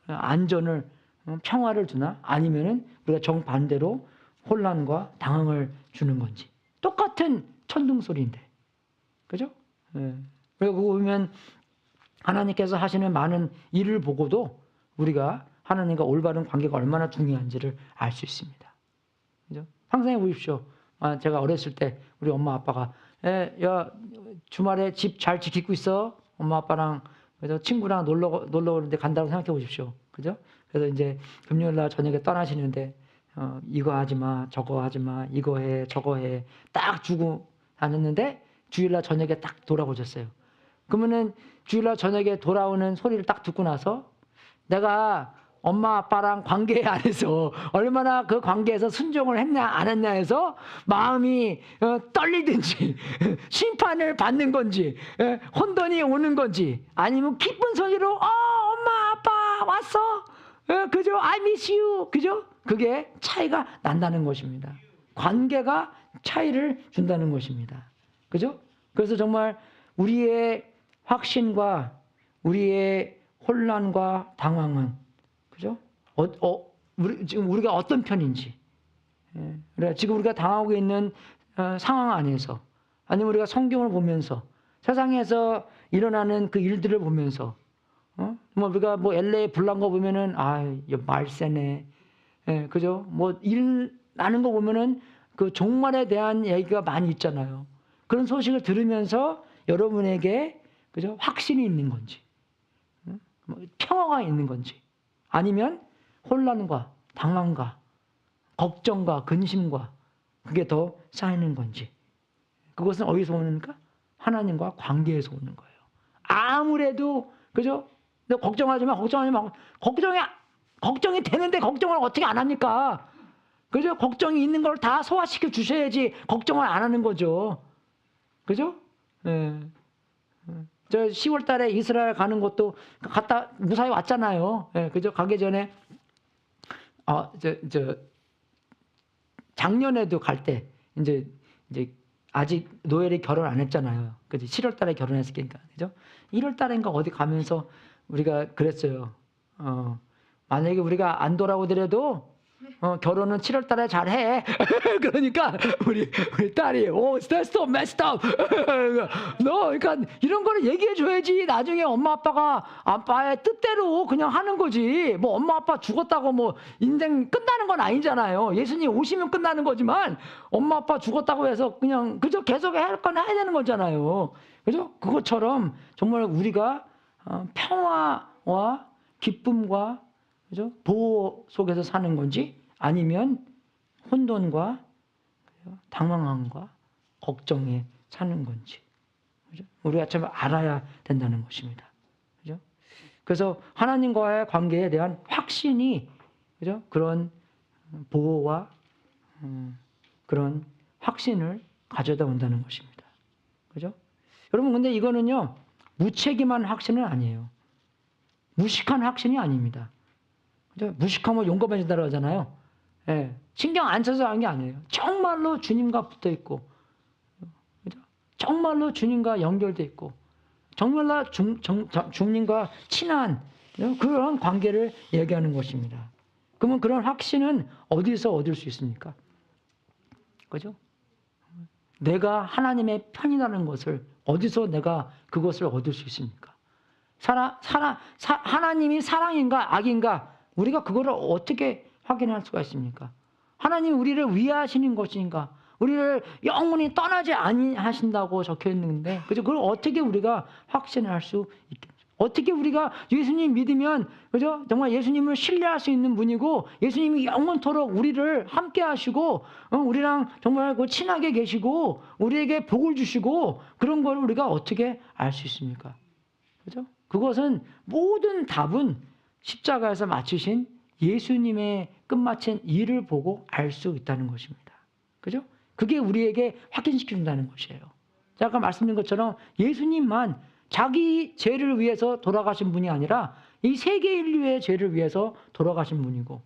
안전을 평화를 주나 아니면은 우리가 정반대로 혼란과 당황을 주는 건지 똑같은 천둥 소리인데 그죠? 그리고 보면 하나님께서 하시는 많은 일을 보고도 우리가 하나님과 올바른 관계가 얼마나 중요한지를 알 수 있습니다. 그죠? 상상해 보십시오. 제가 어렸을 때 우리 엄마 아빠가 야 주말에 집 잘 지키고 있어. 엄마 아빠랑 그래서 친구랑 놀러 오는데 간다고 생각해 보십시오. 그죠? 그래서 이제 금요일 날 저녁에 떠나시는데 이거 하지 마, 저거 하지 마, 이거 해, 저거 해. 딱 주고 다녔는데 주일날 저녁에 딱 돌아오셨어요. 그러면은 주일날 저녁에 돌아오는 소리를 딱 듣고 나서 내가 엄마 아빠랑 관계 안에서 얼마나 그 관계에서 순종을 했냐 안 했냐 해서 마음이 떨리든지 심판을 받는 건지 혼돈이 오는 건지 아니면 기쁜 소리로 엄마 아빠 왔어 그죠? I miss you 그죠? 그게 차이가 난다는 것입니다. 관계가 차이를 준다는 것입니다. 그죠? 그래서 정말 우리의 확신과 우리의 혼란과 당황은 그죠? 지금 우리가 어떤 편인지, 지금 우리가 당하고 있는 상황 안에서, 아니면 우리가 성경을 보면서 세상에서 일어나는 그 일들을 보면서, 뭐 우리가 뭐 LA 불난 거 보면은 말세네, 그죠? 뭐 일 나는 거 보면은 그 종말에 대한 얘기가 많이 있잖아요. 그런 소식을 들으면서 여러분에게 그죠? 확신이 있는 건지, 평화가 있는 건지. 아니면 혼란과 당황과 걱정과 근심과 그게 더 쌓이는 건지 그것은 어디서 오는가? 하나님과 관계에서 오는 거예요. 아무래도 그죠? 너 걱정하지 마. 걱정이 되는데 걱정을 어떻게 안 합니까? 그죠? 걱정이 있는 걸 다 소화시켜 주셔야지 걱정을 안 하는 거죠. 그죠? 저 10월 달에 이스라엘 가는 것도 갔다 무사히 왔잖아요. 그죠? 가기 전에 작년에도 갈 때 이제 아직 노엘이 결혼 안 했잖아요. 그죠? 7월 달에 결혼했으니까. 그죠? 1월 달인가 어디 가면서 우리가 그랬어요. 만약에 우리가 안 돌아오더라도 결혼은 7월 달에 잘해. 그러니까 우리 딸이 that's so messed up. 너 그러니까 이런 거를 얘기해 줘야지. 나중에 엄마 아빠가 아빠의 뜻대로 그냥 하는 거지. 뭐 엄마 아빠 죽었다고 뭐 인생 끝나는 건 아니잖아요. 예수님 오시면 끝나는 거지만 엄마 아빠 죽었다고 해서 그냥 그저 계속 할 건 해야 되는 거잖아요. 그죠? 그것처럼 정말 우리가 평화와 기쁨과 그죠? 보호 속에서 사는 건지 아니면 혼돈과 당황함과 걱정에 사는 건지, 그죠? 우리가 참 알아야 된다는 것입니다. 그죠? 그래서 하나님과의 관계에 대한 확신이, 그죠? 그런 보호와 그런 확신을 가져다 온다는 것입니다. 그죠? 여러분, 근데 이거는요, 무책임한 확신은 아니에요. 무식한 확신이 아닙니다. 그죠? 무식하면 용감해진다고 하잖아요. 예, 신경 안 써서 하는 게 아니에요. 정말로 주님과 붙어 있고, 그죠? 정말로 주님과 연결돼 있고, 정말로 주님과 친한 그런 관계를 얘기하는 것입니다. 그러면 그런 확신은 어디서 얻을 수 있습니까? 그죠? 내가 하나님의 편이라는 것을 어디서 내가 그것을 얻을 수 있습니까? 하나님이 사랑인가 악인가 우리가 그거를 어떻게 확인할 수가 있습니까? 하나님이 우리를 위하시는 것인가? 우리를 영원히 떠나지 아니하신다고 적혀 있는데, 그죠? 그걸 어떻게 우리가 확신할 수 있겠죠? 어떻게 우리가 예수님 믿으면, 그죠? 정말 예수님을 신뢰할 수 있는 분이고, 예수님이 영원토록 우리를 함께 하시고, 우리랑 정말 친하게 계시고, 우리에게 복을 주시고, 그런 걸 우리가 어떻게 알 수 있습니까? 그죠? 그것은 모든 답은 십자가에서 마치신 예수님의 끝마친 일을 보고 알 수 있다는 것입니다. 그죠? 그게 우리에게 확인시켜준다는 것이에요. 제가 아까 말씀드린 것처럼 예수님만 자기 죄를 위해서 돌아가신 분이 아니라 이 세계 인류의 죄를 위해서 돌아가신 분이고,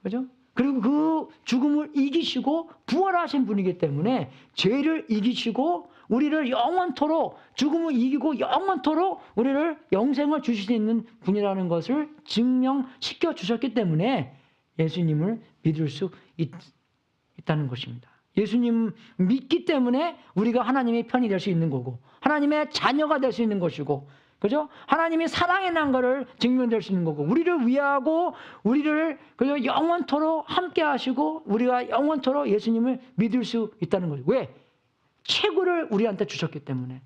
그죠? 그리고 그 죽음을 이기시고 부활하신 분이기 때문에 죄를 이기시고 우리를 영원토록 죽음을 이기고 영원토록 우리를 영생을 주실 수 있는 분이라는 것을 증명시켜 주셨기 때문에 예수님을 믿을 수 있다는 것입니다. 예수님 믿기 때문에 우리가 하나님의 편이 될 수 있는 거고 하나님의 자녀가 될 수 있는 것이고, 그죠? 하나님이 사랑에 난 거를 증명될 수 있는 거고, 우리를 위하고 우리를 그죠? 영원토록 함께 하시고 우리가 영원토록 예수님을 믿을 수 있다는 거죠. 왜? 최고를 우리한테 주셨기 때문에.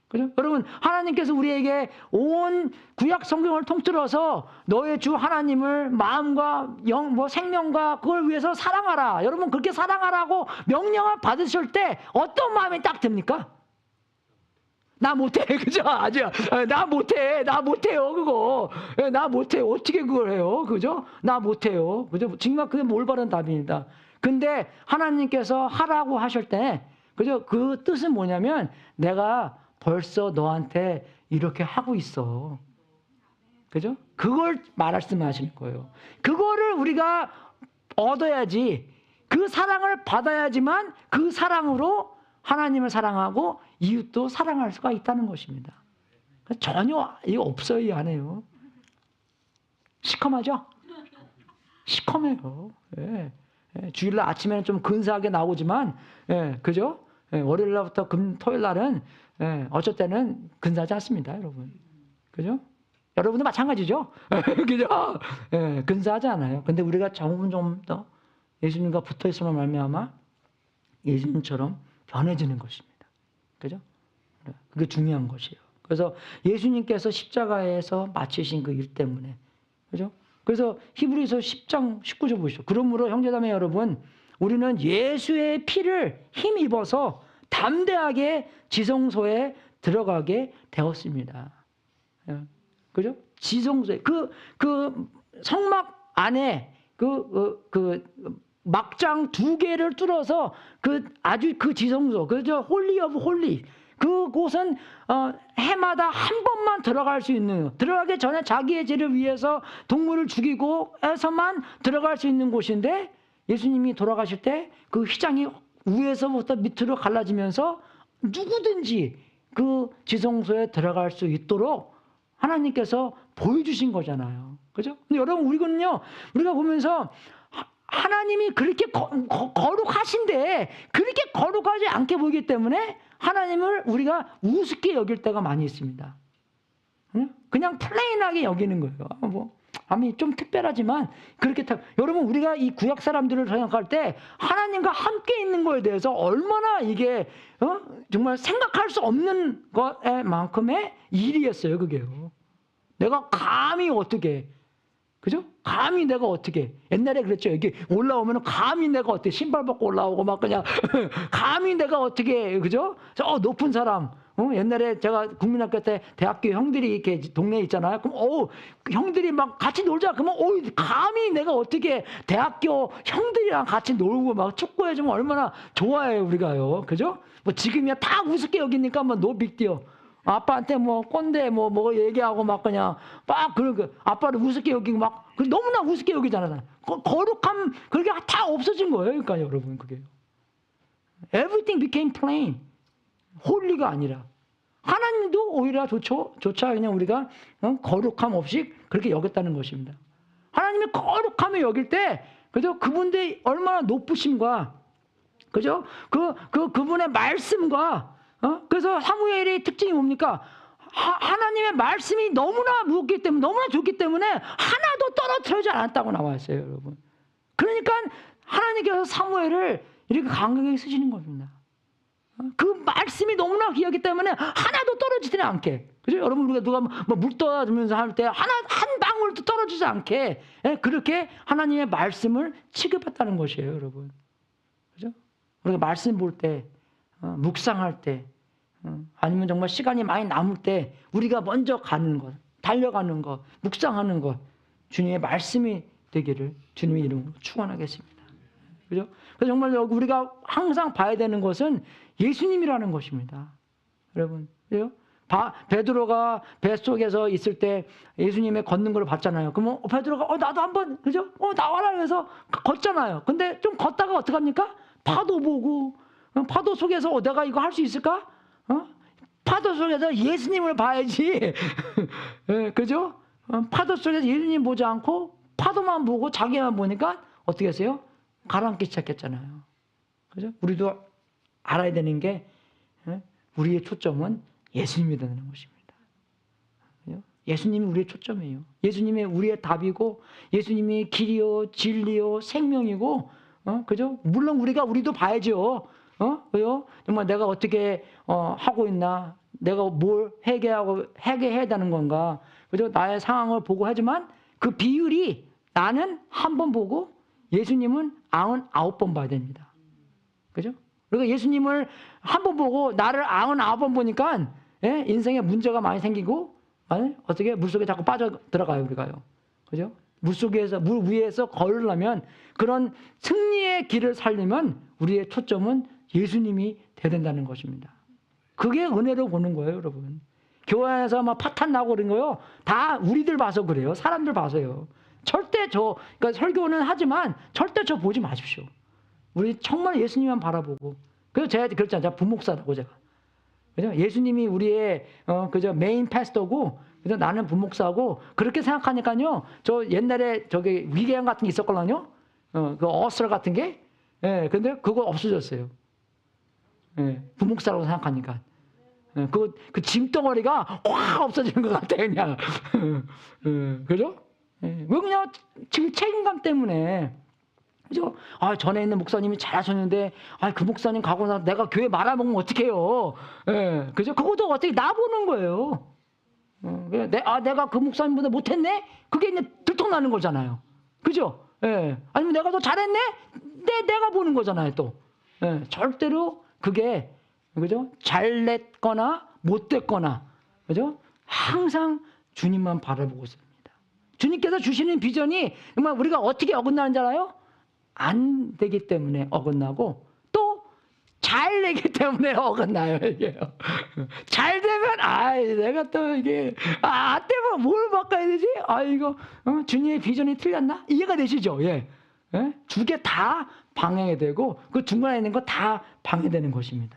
그죠? 여러분, 하나님께서 우리에게 온 구약 성경을 통틀어서 너의 주 하나님을 마음과 생명과 그걸 위해서 사랑하라. 여러분, 그렇게 사랑하라고 명령을 받으실 때 어떤 마음이 딱 듭니까? 나 못해. 그죠? 아주, 나 못해. 나 못해요. 그거. 나 못해요. 어떻게 그걸 해요? 그죠? 나 못해요. 그죠? 정말 그게 올바른 답입니다. 근데 하나님께서 하라고 하실 때, 그죠? 그 뜻은 뭐냐면 내가 벌써 너한테 이렇게 하고 있어. 그죠? 그걸 말씀하시는 거예요. 그거를 우리가 얻어야지, 그 사랑을 받아야지만 그 사랑으로 하나님을 사랑하고 이웃도 사랑할 수가 있다는 것입니다. 전혀 이거 없어요, 이 안에요. 시커매죠? 시커매요. 예. 주일날 아침에는 좀 근사하게 나오지만, 그죠? 월요일날부터 토요일날은 어쩔 때는 근사하지 않습니다, 여러분. 그죠? 여러분도 마찬가지죠? 그죠? 근사하지 않아요. 근데 우리가 좀 더 예수님과 붙어 있으면 말미암아 예수님처럼 변해지는 것입니다. 그죠? 그게 중요한 것이에요. 그래서 예수님께서 십자가에서 마치신 그 일 때문에, 그죠? 그래서 히브리서 10장 19절 보시죠. 그러므로 형제자매 여러분, 우리는 예수의 피를 힘입어서 담대하게 지성소에 들어가게 되었습니다. 그죠? 지성소에 그 성막 안에 그 막장 2개를 뚫어서 아주 그 지성소, 그죠? 홀리 오브 홀리. 그곳은 해마다 한 번만 들어갈 수 있는, 들어가기 전에 자기의 죄를 위해서 동물을 죽이고 해서만 들어갈 수 있는 곳인데, 예수님이 돌아가실 때 그 휘장이 위에서부터 밑으로 갈라지면서 누구든지 그 지성소에 들어갈 수 있도록 하나님께서 보여주신 거잖아요. 그죠? 근데 여러분, 우리가 보면서 하나님이 그렇게 거룩하신데 그렇게 거룩하지 않게 보이기 때문에 하나님을 우리가 우습게 여길 때가 많이 있습니다. 그냥 플레인하게 여기는 거예요. 아니 좀 특별하지만 그렇게 여러분 우리가 이 구약 사람들을 생각할 때 하나님과 함께 있는 거에 대해서 얼마나 이게 정말 생각할 수 없는 것만큼의 일이었어요. 그게요. 내가 감히 어떻게 그죠? 감히 내가 어떻게 옛날에 그랬죠. 여기 올라오면 감히 내가 어떻게 신발 벗고 올라오고 막 그냥 감히 내가 어떻게 그죠? 저 높은 사람 옛날에 제가 국민학교 때 대학교 형들이 이렇게 동네에 있잖아요. 그럼 형들이 막 같이 놀자. 그러면 감히 내가 어떻게 대학교 형들이랑 같이 놀고 막 축구해주면 얼마나 좋아해요 우리가요. 그죠? 뭐 지금이야 다 우습게 여기니까 뭐 노 빅디어. 아빠한테 뭐 꼰대 뭐 얘기하고 막 그냥 막 아빠를 우습게 여기고 막 너무나 우습게 여기잖아요. 거룩함 그게 다 없어진 거예요. 그러니까 여러분 그게 everything became plain. 홀리가 아니라 하나님도 오히려 조차 그냥 우리가 거룩함 없이 그렇게 여겼다는 것입니다. 하나님이 거룩함을 여길 때 그죠? 그분들이 얼마나 높으심과 그죠? 그분의 말씀과 그래서 사무엘의 특징이 뭡니까? 하나님의 말씀이 너무나 무겁기 때문에 너무나 좋기 때문에 하나도 떨어뜨리지 않았다고 나와 있어요, 여러분. 그러니까 하나님께서 사무엘을 이렇게 강하게 쓰시는 겁니다. 그 말씀이 너무나 귀하기 때문에 하나도 떨어지지 않게. 그죠? 여러분 우리가 누가 물 떠주면서 할 때 한 방울도 떨어지지 않게 그렇게 하나님의 말씀을 취급했다는 것이에요, 여러분. 그죠? 우리가 말씀 볼 때 묵상할 때 아니면 정말 시간이 많이 남을 때 우리가 먼저 가는 것, 달려가는 것, 묵상하는 것 주님의 말씀이 되기를 주님의 이름으로 축원하겠습니다. 그죠? 그래서 정말 우리가 항상 봐야 되는 것은 예수님이라는 것입니다. 여러분, 그죠? 베드로가 뱃속에서 있을 때 예수님의 걷는 걸 봤잖아요. 그러면 베드로가 나도 한번 그죠? 나와라 그래서 걷잖아요. 근데 좀 걷다가 어떡합니까? 파도 보고 파도 속에서 내가 이거 할 수 있을까? 파도 속에서 예수님을 봐야지. 그죠? 파도 속에서 예수님 보지 않고 파도만 보고 자기만 보니까 어떻게 했어요? 가라앉기 시작했잖아요. 그죠? 우리도 알아야 되는 게 우리의 초점은 예수님이 되는 것입니다. 그죠? 예수님이 우리의 초점이에요. 예수님이 우리의 답이고 예수님이 길이요 진리요 생명이고 그죠? 물론 우리도 봐야죠. 왜요? 정말 내가 어떻게 하고 있나? 내가 뭘 해결해야 되는 건가? 그죠? 나의 상황을 보고 하지만 그 비율이 나는 한 번 보고 예수님은 99번 봐야 됩니다. 그죠? 그러니까 예수님을 한 번 보고 나를 99번 보니까 인생에 문제가 많이 생기고 어떻게 물속에 자꾸 빠져 들어가요, 우리가요. 그죠? 물 위에서 걸으려면 그런 승리의 길을 살려면 우리의 초점은 예수님이 돼야 된다는 것입니다. 그게 은혜로 보는 거예요, 여러분. 교회 안에서 막 파탄 나고 그런 거요. 다 우리들 봐서 그래요. 사람들 봐서요. 절대 그러니까 설교는 하지만 절대 저 보지 마십시오. 우리 정말 예수님만 바라보고. 그래서 제가 그랬잖아요. 제가 부목사라고 제가. 그죠? 예수님이 우리의 그저 메인 패스터고, 그래서 나는 부목사고 그렇게 생각하니까요. 저 옛날에 저기 위계양 같은 게 있었거든요. 그 어슬 같은 게. 근데 그거 없어졌어요. 부목사라고 생각하니까. 그 짐덩어리가 확 없어지는 것 같아, 그냥. 그죠? 왜 그냥 지금 책임감 때문에. 그죠? 전에 있는 목사님이 잘하셨는데, 그 목사님 가고 나서 내가 교회 말아먹으면 어떡해요? 그죠? 그것도 어떻게 나보는 거예요. 내가 그 목사님보다 못했네? 그게 이제 들통나는 거잖아요. 그죠? 아니면 내가 더 잘했네? 내가 보는 거잖아요, 또. 절대로 그게, 그죠? 잘 냈거나 못 됐거나, 그죠? 항상 주님만 바라보고 있습니다. 주님께서 주시는 비전이 정말 우리가 어떻게 어긋나는지 알아요? 안 되기 때문에 어긋나고 또 잘 되기 때문에 어긋나요. 이게요. 잘 되면 내가 또 이게 안 되면 뭘 바꿔야 되지? 이거 주님의 비전이 틀렸나? 이해가 되시죠? 두 개 다 방해가 되고 그 중간에 있는 거 다 방해되는 것입니다.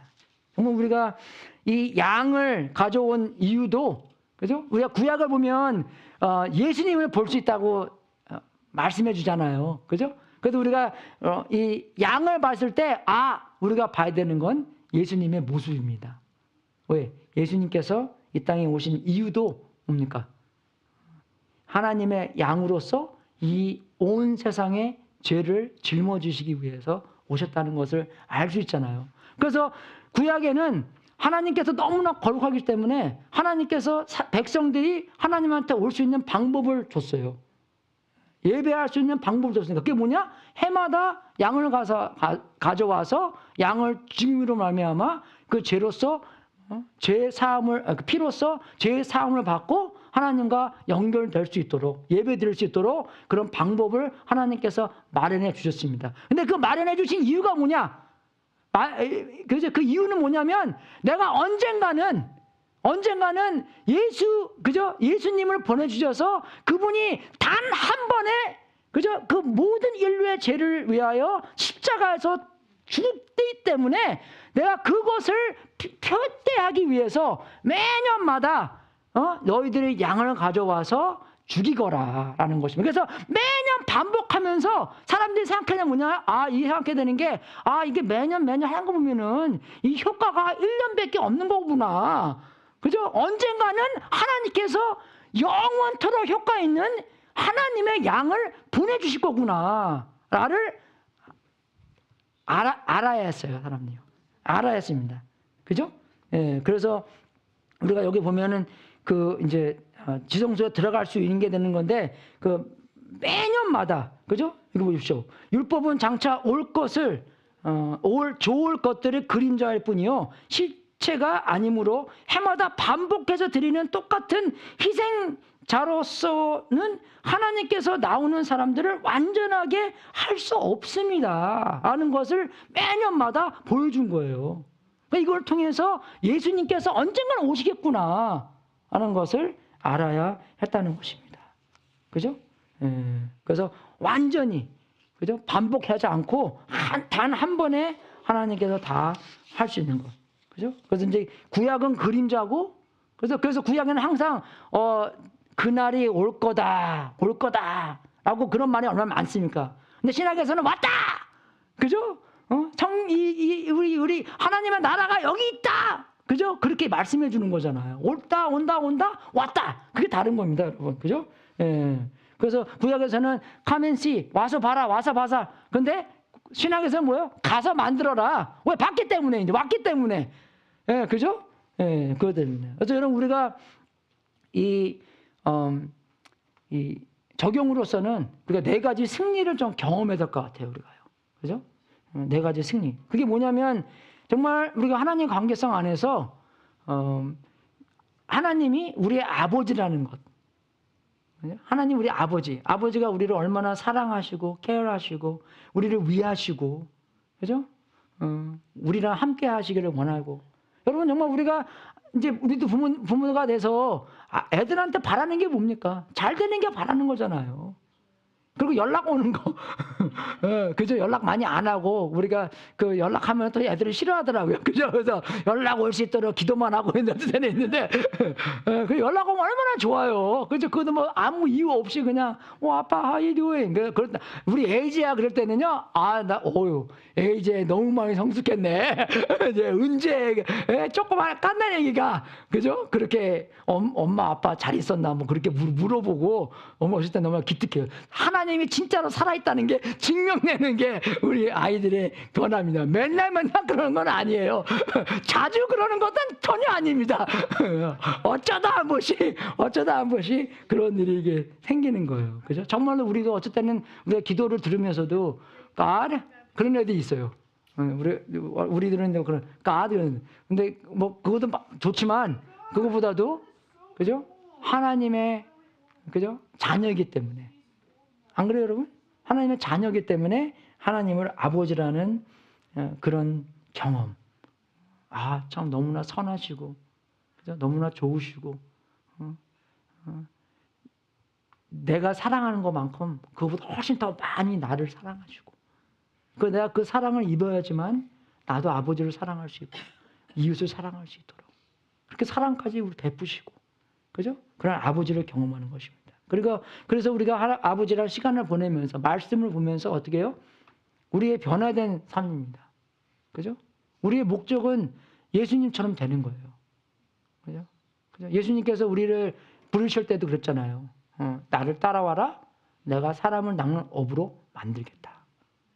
정말 우리가 이 양을 가져온 이유도 그죠? 우리가 구약을 보면 예수님을 볼 수 있다고 말씀해 주잖아요. 그죠? 그래도 우리가 이 양을 봤을 때 우리가 봐야 되는 건 예수님의 모습입니다. 왜? 예수님께서 이 땅에 오신 이유도 뭡니까? 하나님의 양으로서 이 온 세상의 죄를 짊어지시기 위해서 오셨다는 것을 알 수 있잖아요. 그래서 구약에는 하나님께서 너무나 거룩하기 때문에 하나님께서 백성들이 하나님한테 올 수 있는 방법을 줬어요. 예배할 수 있는 방법을 줬으니까. 그게 뭐냐? 해마다 양을 가져와서 양을 죽임으로 말미암아 그 죄로서 죄 사함을 피로써 죄 사함을 받고 하나님과 연결될 수 있도록 예배드릴 수 있도록 그런 방법을 하나님께서 마련해 주셨습니다. 근데 그 마련해 주신 이유가 뭐냐? 그 이유는 뭐냐면 내가 언젠가는 예수님을 보내주셔서 그분이 단 한 번에 그 모든 인류의 죄를 위하여 십자가에서 죽기 때문에 내가 그것을 표대하기 위해서 매년마다 너희들이 양을 가져와서 죽이거라라는 것입니다. 그래서 매년 반복하면서 사람들이 생각하는 뭐냐? 이게 생각하게 되는 게 이게 매년 하는 거 보면은 이 효과가 1년밖에 없는 거구나. 그죠? 언젠가는 하나님께서 영원토록 효과 있는 하나님의 양을 보내주실 거구나. 라를 알아야 했어요, 사람들이요. 알아야 했습니다. 그죠? 예, 그래서 우리가 여기 보면은 이제 지성소에 들어갈 수 있는 게 되는 건데 매년마다 그죠? 이거 보십시오. 율법은 장차 올 것을 좋을 것들의 그림자일 뿐이요 실체가 아니므로 해마다 반복해서 드리는 똑같은 희생자로서는 하나님께서 나오는 사람들을 완전하게 할 수 없습니다 하는 것을 매년마다 보여준 거예요. 이걸 통해서 예수님께서 언젠가는 오시겠구나 하는 것을 알아야 했다는 것입니다. 그죠? 그래서 완전히 그죠? 반복하지 않고 단 한 번에 하나님께서 다 할 수 있는 것. 그죠? 그래서 이제 구약은 그림자고 그래서 구약에는 항상 그날이 올 거다라고 그런 말이 얼마나 많습니까? 근데 신약에서는 왔다. 그죠? 우리 하나님의 나라가 여기 있다. 그죠? 그렇게 말씀해 주는 거잖아요. 온다, 왔다. 그게 다른 겁니다, 여러분. 그죠? 예. 그래서 구약에서는 come and see, 와서 봐라. 근데 신약에서는 뭐예요? 가서 만들어라. 왜? 봤기 때문에, 이제 왔기 때문에. 예, 그죠? 예, 그것 때문에. 그래서 여러분, 우리가 이 적용으로서는 우리가 4가지 승리를 좀 경험해야 될 것 같아요, 우리가요. 그죠? 4가지 승리. 그게 뭐냐면, 정말 우리가 하나님 관계성 안에서 하나님이 우리의 아버지라는 것. 하나님 우리 아버지가 우리를 얼마나 사랑하시고 케어하시고 우리를 위하시고 그죠? 우리랑 함께 하시기를 원하고 여러분 정말 우리가 이제 우리도 부모가 돼서 애들한테 바라는 게 뭡니까? 잘 되는 게 바라는 거잖아요. 그리고 연락 오는 거. 그죠? 연락 많이 안 하고, 우리가 그 연락하면 또 애들이 싫어하더라고요. 그죠? 그래서 연락 올 수 있도록 기도만 하고 있는 데는 있는데, 그 연락 오면 얼마나 좋아요. 그죠? 그것도 뭐 아무 이유 없이 그냥, 아빠, how you doing? 그렇다. 우리 에이지야 그럴 때는요, 에이지 너무 많이 성숙했네. 이제 은재, 조그만 깐난 얘기가, 그죠? 그렇게 엄마, 아빠 잘 있었나? 뭐 그렇게 물어보고, 어렸을 때 너무 기특해요. 하나님이 진짜로 살아있다는 게 증명되는 게 우리 아이들의 변화입니다. 맨날 그러는 건 아니에요. 자주 그러는 것은 전혀 아닙니다. 어쩌다 한 번씩 그런 일이 이게 생기는 거예요. 그죠? 정말로 우리도 어쩔 때는 우리가 기도를 들으면서도 그런 애들이 있어요. 우리들은 그런 근데 뭐 그것도 좋지만 그거보다도 그죠? 하나님의 그죠? 자녀이기 때문에. 안 그래요, 여러분? 하나님의 자녀이기 때문에 하나님을 아버지라는 그런 경험. 참 너무나 선하시고, 그죠? 너무나 좋으시고, 내가 사랑하는 것만큼 그것보다 훨씬 더 많이 나를 사랑하시고, 내가 그 사랑을 입어야지만 나도 아버지를 사랑할 수 있고, 이웃을 사랑할 수 있도록. 그렇게 사랑까지 우리 베푸시고, 그죠? 그런 아버지를 경험하는 것입니다. 그래서 우리가 아버지랑 시간을 보내면서 말씀을 보면서 어떻게 해요? 우리의 변화된 삶입니다. 그죠? 우리의 목적은 예수님처럼 되는 거예요. 그죠? 예수님께서 우리를 부르실 때도 그랬잖아요. 나를 따라와라. 내가 사람을 낚는 어부로 만들겠다.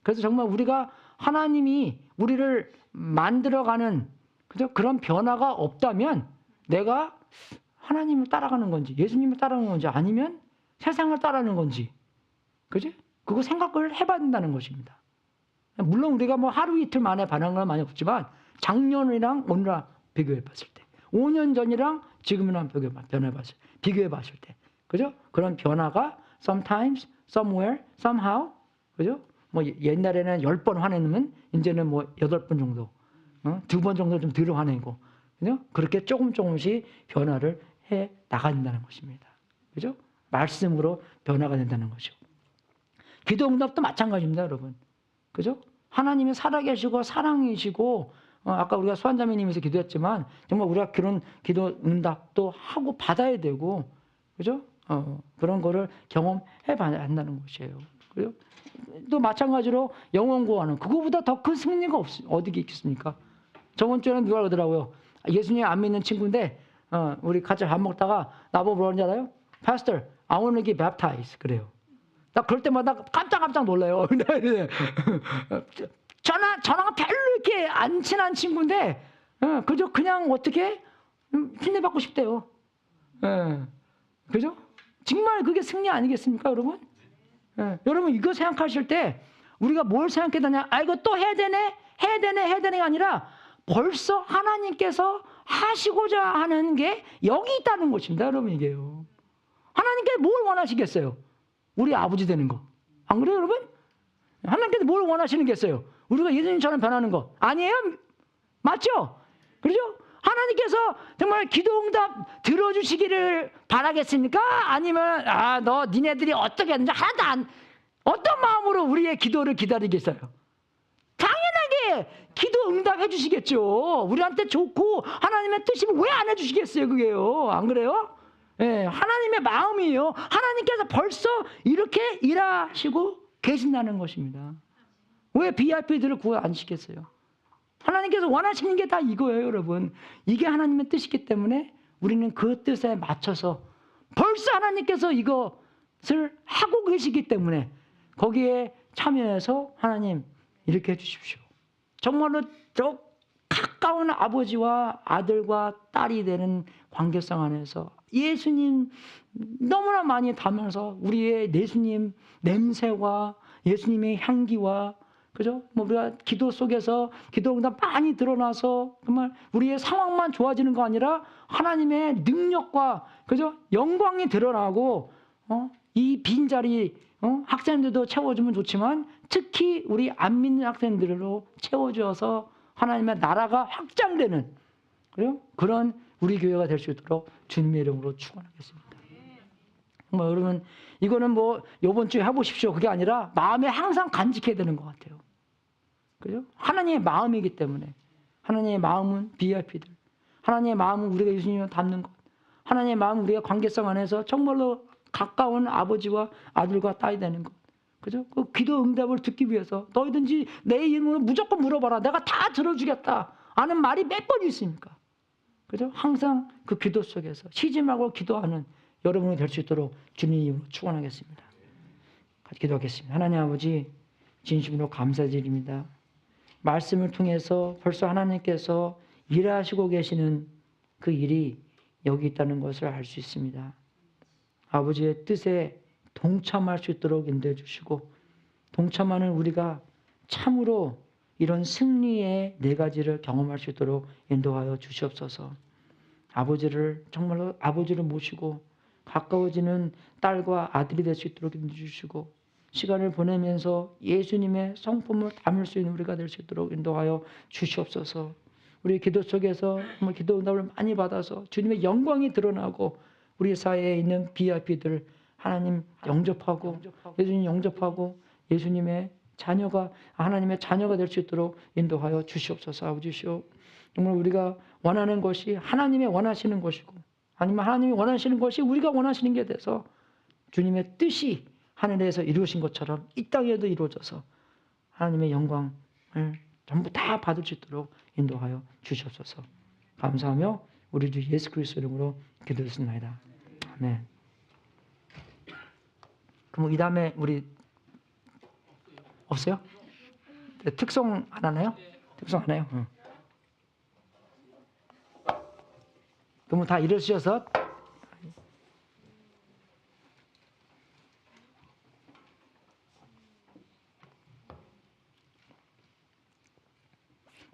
그래서 정말 우리가 하나님이 우리를 만들어가는 그죠? 그런 변화가 없다면 내가 하나님을 따라가는 건지 예수님을 따라가는 건지 아니면 세상을 따라가는 건지 그지? 그거 생각을 해봐야 된다는 것입니다. 물론 우리가 뭐 하루 이틀 만에 반응한 건 많이 없지만 작년이랑 오늘랑 비교해 봤을 때 5년 전이랑 지금이랑 비교해 봤을 때 그죠? 그런 변화가 sometimes, somewhere, somehow 그죠? 뭐 옛날에는 10번 화내면 이제는 뭐 8번 정도 2번 정도 좀 덜 화내고 그죠? 그렇게 조금씩 변화를 해 나간다는 것입니다. 그죠? 말씀으로 변화가 된다는 것이고 기도 응답도 마찬가지입니다, 여러분. 그죠? 하나님이 살아계시고 사랑이시고 아까 우리가 수환자매님에서 기도했지만 정말 우리가 그런 기도 응답도 하고 받아야 되고 그죠? 그런 거를 경험해 봐야 한다는 것이에요. 그죠? 또 마찬가지로 영혼 구원은 그거보다 더 큰 승리가 어디 있겠습니까? 저번 주에는 누가 그러더라고요. 예수님 안 믿는 친구인데 우리 같이 밥 먹다가 나보고 뭐라는지 알아요? Pastor, I want to get baptized. 그래요. 나 그럴 때마다 깜짝 놀라요. 저랑 별로 이렇게 안 친한 친구인데 그저 그냥 어떻게 힘내받고 싶대요. 그죠? 정말 그게 승리 아니겠습니까, 여러분? 여러분 이거 생각하실 때 우리가 뭘 생각해야 되냐? 이거 또 해야 되네가 아니라 벌써 하나님께서 하시고자 하는 게 여기 있다는 것입니다, 여러분 이게요. 하나님께서 뭘 원하시겠어요? 우리 아버지 되는 거. 안 그래요, 여러분? 하나님께서 뭘 원하시는 게 있어요? 우리가 예수님처럼 변하는 거. 아니에요? 맞죠? 그렇죠? 하나님께서 정말 기도응답 들어주시기를 바라겠습니까? 아니면 니네들이 어떻게 하는지 하나도 어떤 마음으로 우리의 기도를 기다리겠어요? 당연하게 기도응답 해주시겠죠. 우리한테 좋고 하나님의 뜻이면 왜 안 해주시겠어요, 그게요? 안 그래요? 예, 하나님의 마음이에요. 하나님께서 벌써 이렇게 일하시고 계신다는 것입니다. 왜 VIP들을 구원 안 시켰어요? 하나님께서 원하시는 게 다 이거예요, 여러분. 이게 하나님의 뜻이기 때문에 우리는 그 뜻에 맞춰서 벌써 하나님께서 이것을 하고 계시기 때문에 거기에 참여해서 하나님 이렇게 해주십시오. 정말로 저 가까운 아버지와 아들과 딸이 되는 관계성 안에서 예수님 너무나 많이 닮아서 우리의 예수님 냄새와 예수님의 향기와 그죠? 뭐 우리가 기도 속에서 기도응답 많이 드러나서 정말 우리의 상황만 좋아지는 거 아니라 하나님의 능력과 그죠? 영광이 드러나고 이 빈자리 학생들도 채워주면 좋지만 특히 우리 안 믿는 학생들로 채워줘서 하나님의 나라가 확장되는 그죠? 그런 우리 교회가 될 수 있도록 주님의 이름으로 축원하겠습니다. 여러분 이거는 뭐 이번 주에 해보십시오 그게 아니라 마음에 항상 간직해야 되는 것 같아요. 그죠? 하나님의 마음이기 때문에 하나님의 마음은 VIP들 하나님의 마음은 우리가 예수님을 닮는 것 하나님의 마음은 우리가 관계성 안에서 정말로 가까운 아버지와 아들과 딸이 되는 것 그죠? 그 기도 응답을 듣기 위해서 너희든지 내 이름으로 무조건 물어봐라 내가 다 들어주겠다 하는 말이 몇 번 있습니까? 그죠? 항상 그 기도 속에서 쉬지 말고 기도하는 여러분이 될 수 있도록 주님 이름으로 축원하겠습니다. 같이 기도하겠습니다. 하나님 아버지 진심으로 감사드립니다. 말씀을 통해서 벌써 하나님께서 일하시고 계시는 그 일이 여기 있다는 것을 알 수 있습니다. 아버지의 뜻에 동참할 수 있도록 인도해 주시고 동참하는 우리가 참으로 이런 승리의 4가지를 경험할 수 있도록 인도하여 주시옵소서. 아버지를 정말로 아버지를 모시고 가까워지는 딸과 아들이 될 수 있도록 인도해 주시고 시간을 보내면서 예수님의 성품을 담을 수 있는 우리가 될 수 있도록 인도하여 주시옵소서. 우리 기도 속에서 정말 기도 응답을 많이 받아서 주님의 영광이 드러나고 우리 사회에 있는 VIP들 하나님 영접하고 예수님 영접하고 예수님의 자녀가 하나님의 자녀가 될 수 있도록 인도하여 주시옵소서. 아버지시오 정말 우리가 원하는 것이 하나님의 원하시는 것이고 아니면 하나님이 원하시는 것이 우리가 원하시는 게 돼서 주님의 뜻이 하늘에서 이루어진 것처럼 이 땅에도 이루어져서 하나님의 영광을 전부 다 받을 수 있도록 인도하여 주시옵소서. 감사하며 우리 주 예수 그리스도 이름으로 기도했습니다. 아멘. 그럼 이 다음에 우리 없어요? 특송 안 하나요? 특송 안 해요? 그러면 다 일어서셔서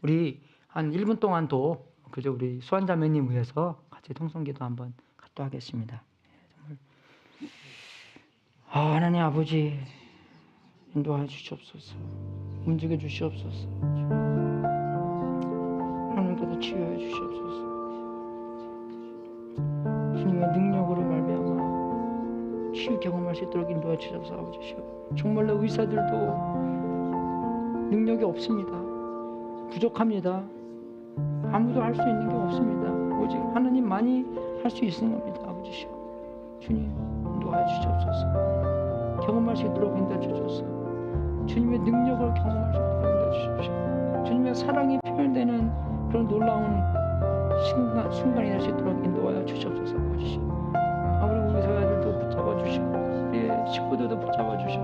우리 한 1분 동안도 그저 우리 수환자매님 위해서 같이 통성기도 한번 갖도 하겠습니다. 정말 하나님 아버지 인도하여 주시옵소서. 움직여 주시옵소서. 하나님께서 치유해 주시옵소서. 주님의 능력으로 말미암아 치유 경험할 수 있도록 인도해 주셔서 아버지시오. 정말로 의사들도 능력이 없습니다. 부족합니다. 아무도 할 수 있는 게 없습니다. 오직 하나님만이 할 수 있는 겁니다. 아버지시오. 주님 인도하여 주시옵소서. 경험할 수 있도록 인도해 주셔서 주님의 능력을 경험할 수 있도록 인도해 주십시오. 주님의 사랑이 표현되는 그런 놀라운 순간이 될 수 있도록 인도하여 주시옵소서. 아버지시오. 우리 의사들도 붙잡아 주시고 우리의 식구들도 붙잡아 주시고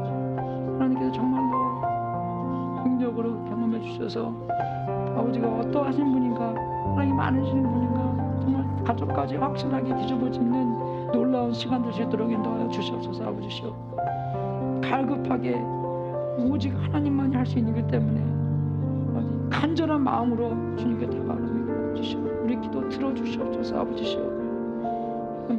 하나님께서 정말로 능력으로 경험해 주셔서 아버지가 어떠하신 분인가, 사랑이 많으신 분인가, 정말 가족까지 확실하게 뒤집어지는 놀라운 시간 될 수 있도록 인도하여 주시옵소서. 아버지시오. 갈급하게 오직 하나님만이 할 수 있는 것 때문에 간절한 마음으로 주님께 다가갑니다. 아버지시오. 우리 기도 들어주시옵소서. 아버지시오.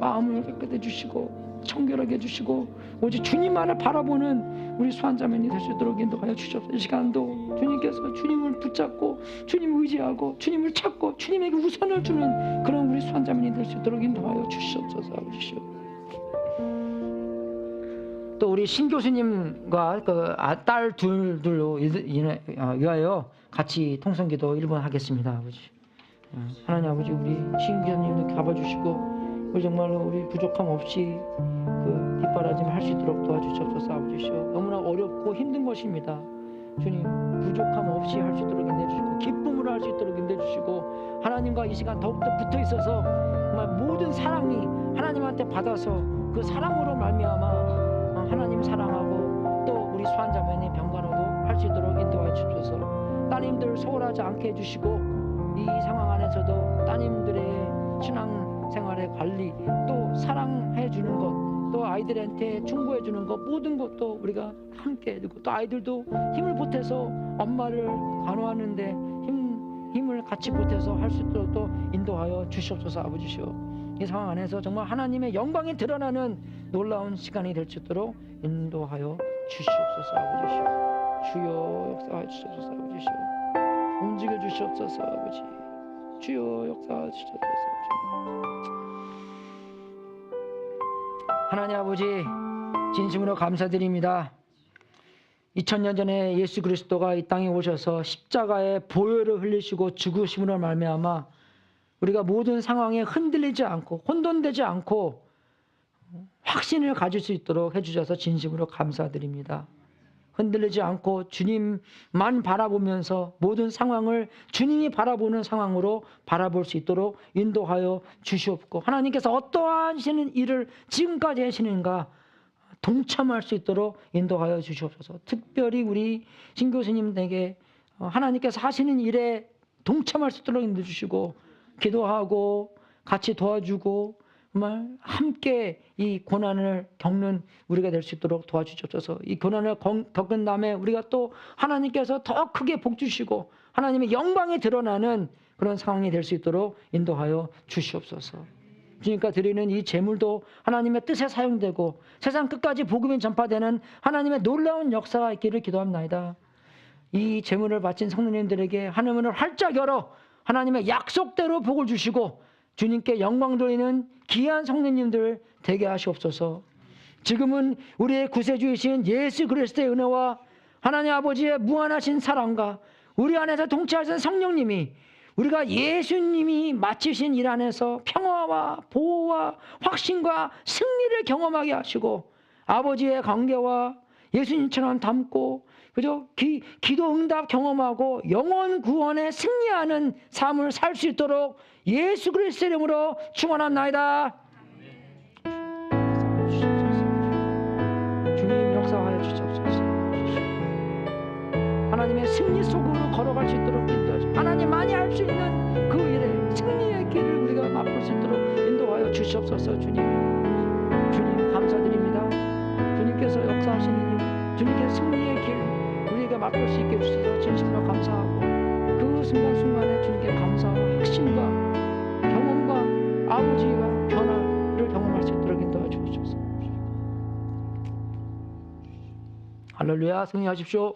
마음을 깨끗해 주시고 청결하게 해주시고 오직 주님만을 바라보는 우리 수환자매니 될 수 있도록 인도하여 주시옵소서. 이 시간도 주님께서 주님을 붙잡고 주님을 의지하고 주님을 찾고 주님에게 우선을 주는 그런 우리 수환자매니 될 수 있도록 인도하여 주시옵소서. 아버지시오. 또 우리 신 교수님과 그 딸 둘로 위하여 같이 통성기도 1번 하겠습니다. 아버지 하나님 아버지 우리 신 교수님도 잡아주시고 우리 정말로 우리 부족함 없이 그 뒷바라짐 할 수 있도록 도와주시옵소서. 아버지시오. 너무나 어렵고 힘든 것입니다. 주님 부족함 없이 할 수 있도록 인도해주시고 기쁨으로 할 수 있도록 인도해주시고 하나님과 이 시간 더욱더 붙어있어서 정말 모든 사랑이 하나님한테 받아서 그 사랑으로 말미암아 하나님 사랑하고 또 우리 수환자매님 병간호도 할 수 있도록 인도하여 주셔서 따님들 소홀하지 않게 해주시고 이 상황 안에서도 따님들의 신앙생활의 관리 또 사랑해 주는 것 또 아이들한테 충고해 주는 것 모든 것도 우리가 함께 해주고 또 아이들도 힘을 보태서 엄마를 간호하는데 힘을 같이 보태서 할 수 있도록 또 인도하여 주시옵소서. 아버지시오. 이 상황 안에서 정말 하나님의 영광이 드러나는 놀라운 시간이 될 수 있도록 인도하여 주시옵소서. 아버지시오. 주여 역사하여 주시옵소서. 아버지시오. 움직여 주시옵소서. 아버지 주여 역사하여 주시옵소서. 하나님 아버지 진심으로 감사드립니다. 2000년 전에 예수 그리스도가 이 땅에 오셔서 십자가의 보혈을 흘리시고 죽으심으로 말미암아 우리가 모든 상황에 흔들리지 않고 혼돈되지 않고 확신을 가질 수 있도록 해주셔서 진심으로 감사드립니다. 흔들리지 않고 주님만 바라보면서 모든 상황을 주님이 바라보는 상황으로 바라볼 수 있도록 인도하여 주시옵고 하나님께서 어떠하시는 일을 지금까지 하시는가 동참할 수 있도록 인도하여 주시옵소서. 특별히 우리 신 교수님에게 하나님께서 하시는 일에 동참할 수 있도록 인도해 주시고 기도하고 같이 도와주고 정말 함께 이 고난을 겪는 우리가 될 수 있도록 도와주시옵소서. 이 고난을 겪은 다음에 우리가 또 하나님께서 더 크게 복 주시고 하나님의 영광이 드러나는 그런 상황이 될 수 있도록 인도하여 주시옵소서. 주님께 드리는 이 제물도 하나님의 뜻에 사용되고 세상 끝까지 복음이 전파되는 하나님의 놀라운 역사가 있기를 기도합나이다. 이 제물을 바친 성도님들에게 하늘문을 활짝 열어 하나님의 약속대로 복을 주시고 주님께 영광 돌리는 귀한 성도님들 되게 하시옵소서. 지금은 우리의 구세주이신 예수 그리스도의 은혜와 하나님 아버지의 무한하신 사랑과 우리 안에서 동체하신 성령님이 우리가 예수님이 마치신 일 안에서 평화와 보호와 확신과 승리를 경험하게 하시고 아버지의 관계와 예수님처럼 닮고, 그죠? 기도 응답 경험하고 영원 구원에 승리하는 삶을 살 수 있도록 예수 그리스도의 이름으로 축원합나이다. 주님 역사하여 주시옵소서. 하나님의 승리 속으로 걸어갈 수 있도록 인도하시옵소서. 하나님만이 할 수 있는 그 일에 승리의 길을 우리가 맛볼 수 있도록 인도하여 주시옵소서. 주님 감사드립니다. 주님께서 역사하시는 일, 주님께서 승리의 길 우리가 맛볼 수 있게 해주셔서 진심으로 감사하고, 그 순간순간에 주님께 감사와 확신과 경험과 아버지와 변화를 경험할 수 있도록 인도하여 주시옵소서. 할렐루야. 승리하십시오.